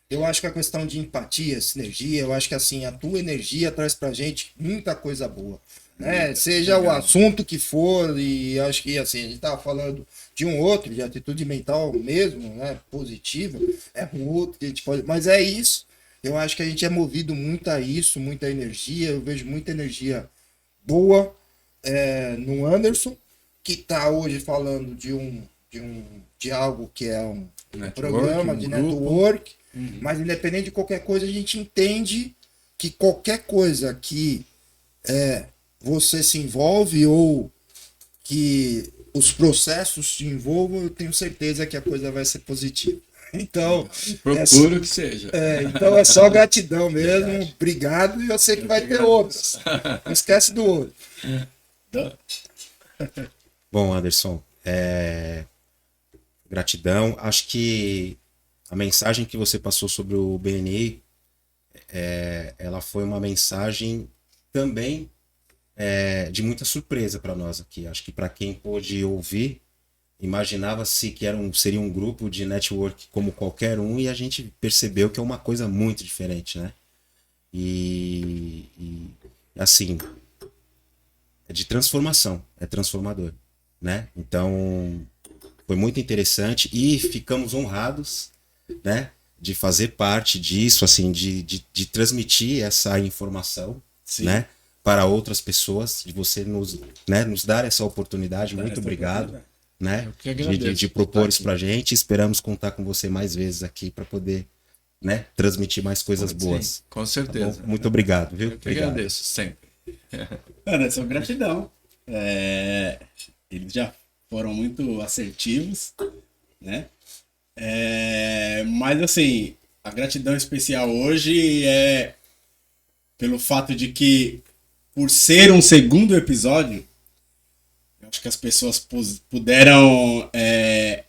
Eu acho que a questão de empatia, sinergia, eu acho que assim, a tua energia traz pra gente muita coisa boa, né? Seja o assunto que for, e acho que assim, a gente tava falando de um outro, de atitude mental mesmo, né? Positiva, é um outro que a gente pode, mas é isso. Eu acho que a gente é movido muito a isso, muita energia, eu vejo muita energia boa no Anderson, que tá hoje falando de algo que é um programa de network. Uhum. Mas independente de qualquer coisa, a gente entende que qualquer coisa que você se envolve ou que os processos te envolvam, eu tenho certeza que a coisa vai ser positiva. Então, procuro que seja. Então é só gratidão mesmo. Verdade. Obrigado, e eu sei que vai ter outros. Não esquece do outro. Bom, Anderson, gratidão. Acho que a mensagem que você passou sobre o BNI, ela foi uma mensagem também de muita surpresa para nós aqui. Acho que para quem pôde ouvir, imaginava-se que seria um grupo de network como qualquer um, e a gente percebeu que é uma coisa muito diferente, né? E assim, é de transformação, é transformador, né? Então, foi muito interessante e ficamos honrados, né, de fazer parte disso, assim, de transmitir essa informação, né, para outras pessoas, de você nos dar essa oportunidade. Muito obrigado, né, de propor isso pra gente. Esperamos contar com você mais vezes aqui para poder, né, transmitir mais coisas boas. Sim, com certeza. Tá, muito obrigado, viu? Eu que agradeço, sempre. Anderson, gratidão. Eles já foram muito assertivos, né? Mas assim, a gratidão especial hoje é pelo fato de que, por ser um segundo episódio, eu acho que as pessoas puderam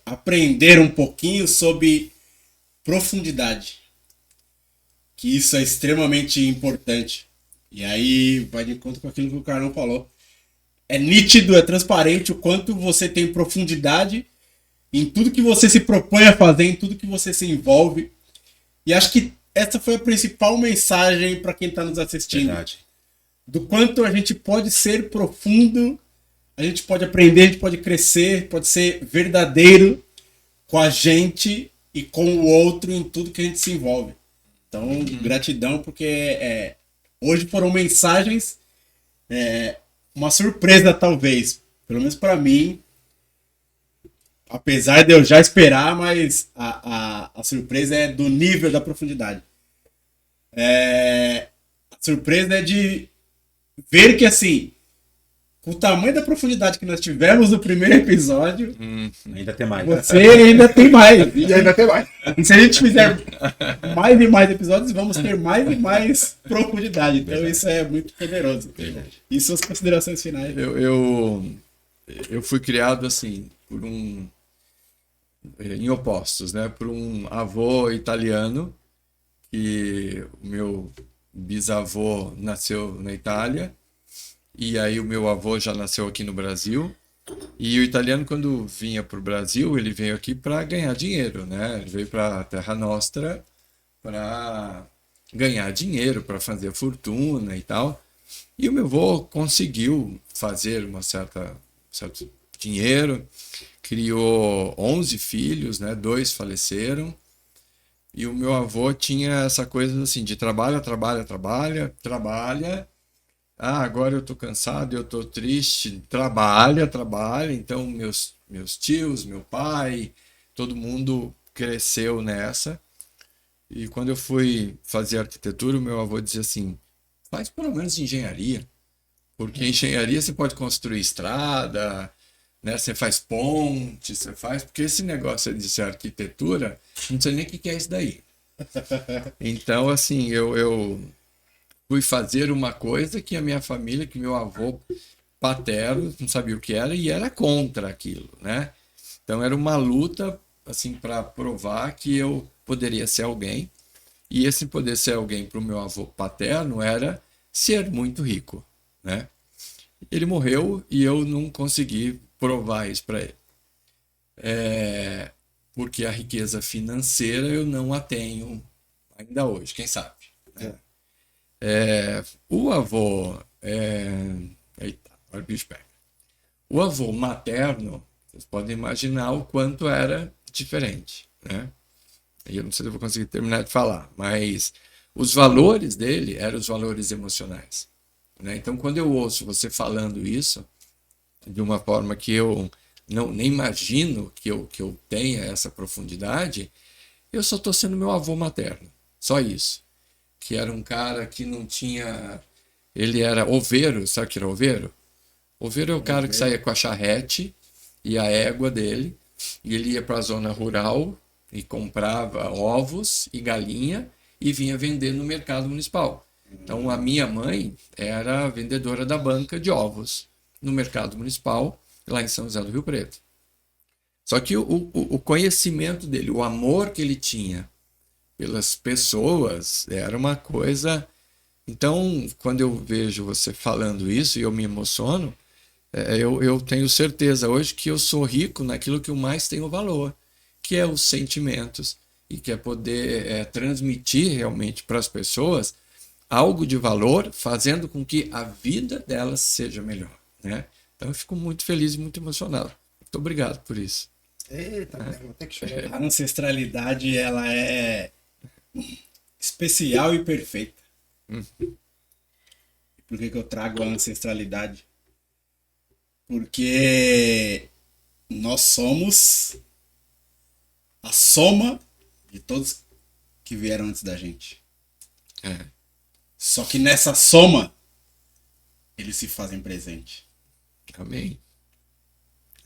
aprender um pouquinho sobre profundidade. Que isso é extremamente importante. E aí vai de encontro com aquilo que o Carlão falou. É nítido, é transparente o quanto você tem profundidade em tudo que você se propõe a fazer, em tudo que você se envolve. E acho que essa foi a principal mensagem para quem está nos assistindo. Verdade. Do quanto a gente pode ser profundo, a gente pode aprender, a gente pode crescer, pode ser verdadeiro com a gente e com o outro em tudo que a gente se envolve. Então, gratidão, porque hoje foram mensagens, uma surpresa talvez, pelo menos para mim, apesar de eu já esperar, mas a surpresa é do nível da profundidade. A surpresa é de ver que, assim, com o tamanho da profundidade que nós tivemos no primeiro episódio, Ainda tem mais. você ainda tem mais. E ainda tem mais. E se a gente fizer mais e mais episódios, vamos ter mais e mais profundidade. Então isso é muito poderoso. Verdade. E suas considerações finais? Eu fui criado assim em opostos, né? Por um avô italiano, que o meu bisavô nasceu na Itália, e aí o meu avô já nasceu aqui no Brasil. E o italiano, quando vinha para o Brasil, ele veio aqui para ganhar dinheiro, né? Ele veio para a Terra Nostra para ganhar dinheiro, para fazer fortuna e tal. E o meu avô conseguiu fazer certo dinheiro, criou 11 filhos, né? 2 faleceram. E o meu avô tinha essa coisa assim de trabalha. Ah, agora eu tô cansado, eu tô triste. Trabalha. Então meus tios, meu pai, todo mundo cresceu nessa. E quando eu fui fazer arquitetura, o meu avô dizia assim: faz pelo menos engenharia, porque engenharia você pode construir estrada, né? Você faz ponte, porque esse negócio de ser arquitetura, não sei nem o que é isso daí. Então, assim, eu fui fazer uma coisa que a minha família, que meu avô paterno não sabia o que era e era contra aquilo, né? Então era uma luta, assim, para provar que eu poderia ser alguém. E esse poder ser alguém para o meu avô paterno era ser muito rico, né? Ele morreu e eu não consegui provar isso para ele. Porque a riqueza financeira eu não a tenho ainda hoje, quem sabe, né? O avô... Eita, agora o bicho pega. O avô materno, vocês podem imaginar o quanto era diferente, né? Eu não sei se eu vou conseguir terminar de falar, mas os valores dele eram os valores emocionais, né? Então, quando eu ouço você falando isso, de uma forma que eu nem imagino que eu tenha essa profundidade, eu só estou sendo meu avô materno, só isso. Que era um cara que não tinha... Ele era oveiro, sabe o que era oveiro? Oveiro é o cara que saía com a charrete e a égua dele, e ele ia para a zona rural e comprava ovos e galinha e vinha vender no mercado municipal. Então, a minha mãe era vendedora da banca de ovos no mercado municipal, lá em São José do Rio Preto. Só que o conhecimento dele, o amor que ele tinha pelas pessoas, era uma coisa... Então, quando eu vejo você falando isso e eu me emociono, eu tenho certeza hoje que eu sou rico naquilo que eu mais tenho valor, que é os sentimentos, e que é poder transmitir realmente para as pessoas algo de valor, fazendo com que a vida delas seja melhor, né? Então eu fico muito feliz e muito emocionado. Muito obrigado por isso. Eita, vou ter que chorar. A ancestralidade, ela é especial e perfeita. Por que eu trago a ancestralidade? Porque nós somos a soma de todos que vieram antes da gente. Só que nessa soma, eles se fazem presente. Amém.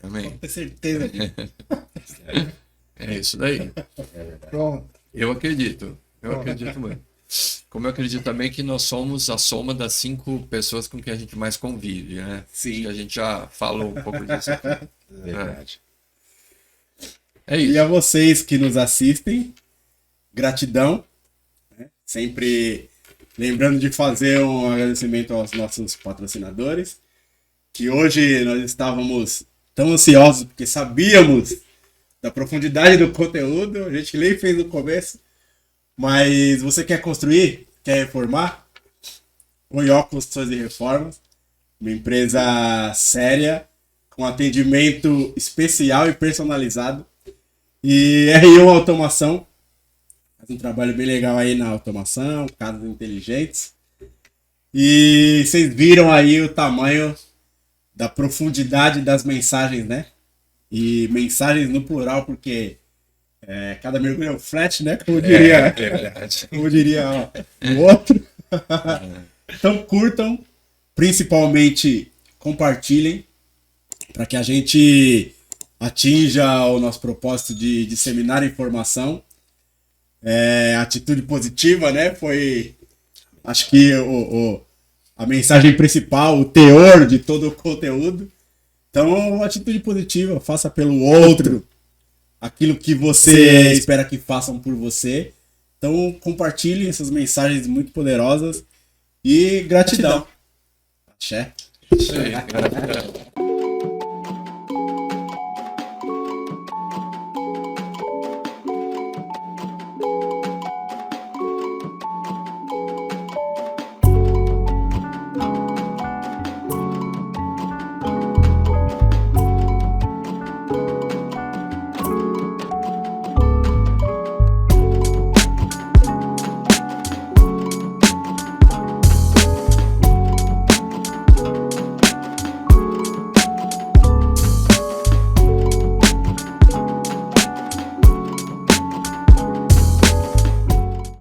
Amém. Pode ter certeza disso. É isso daí. Pronto. Eu acredito muito. Como eu acredito também que nós somos a soma das 5 pessoas com quem a gente mais convive, né? Sim. Acho que a gente já falou um pouco disso aqui. Verdade. É isso. E a vocês que nos assistem, gratidão. Né? Sempre lembrando de fazer um agradecimento aos nossos patrocinadores, que hoje nós estávamos tão ansiosos porque sabíamos da profundidade do conteúdo, a gente nem fez no começo, mas você quer construir, quer reformar? Oió Construções e Reformas, uma empresa séria, com atendimento especial e personalizado. E RU Automação, faz um trabalho bem legal aí na automação, casas inteligentes. E vocês viram aí o tamanho da profundidade das mensagens, né? E mensagens no plural, porque cada mergulho é um flat, né? Como diria, como diria o outro. Então curtam, principalmente compartilhem, para que a gente atinja o nosso propósito de disseminar informação. Atitude positiva, né? Foi, acho que a mensagem principal, o teor de todo o conteúdo. Então, atitude positiva, faça pelo outro aquilo que você espera que façam por você. Então, compartilhe essas mensagens muito poderosas e gratidão. Axé. Isso aí.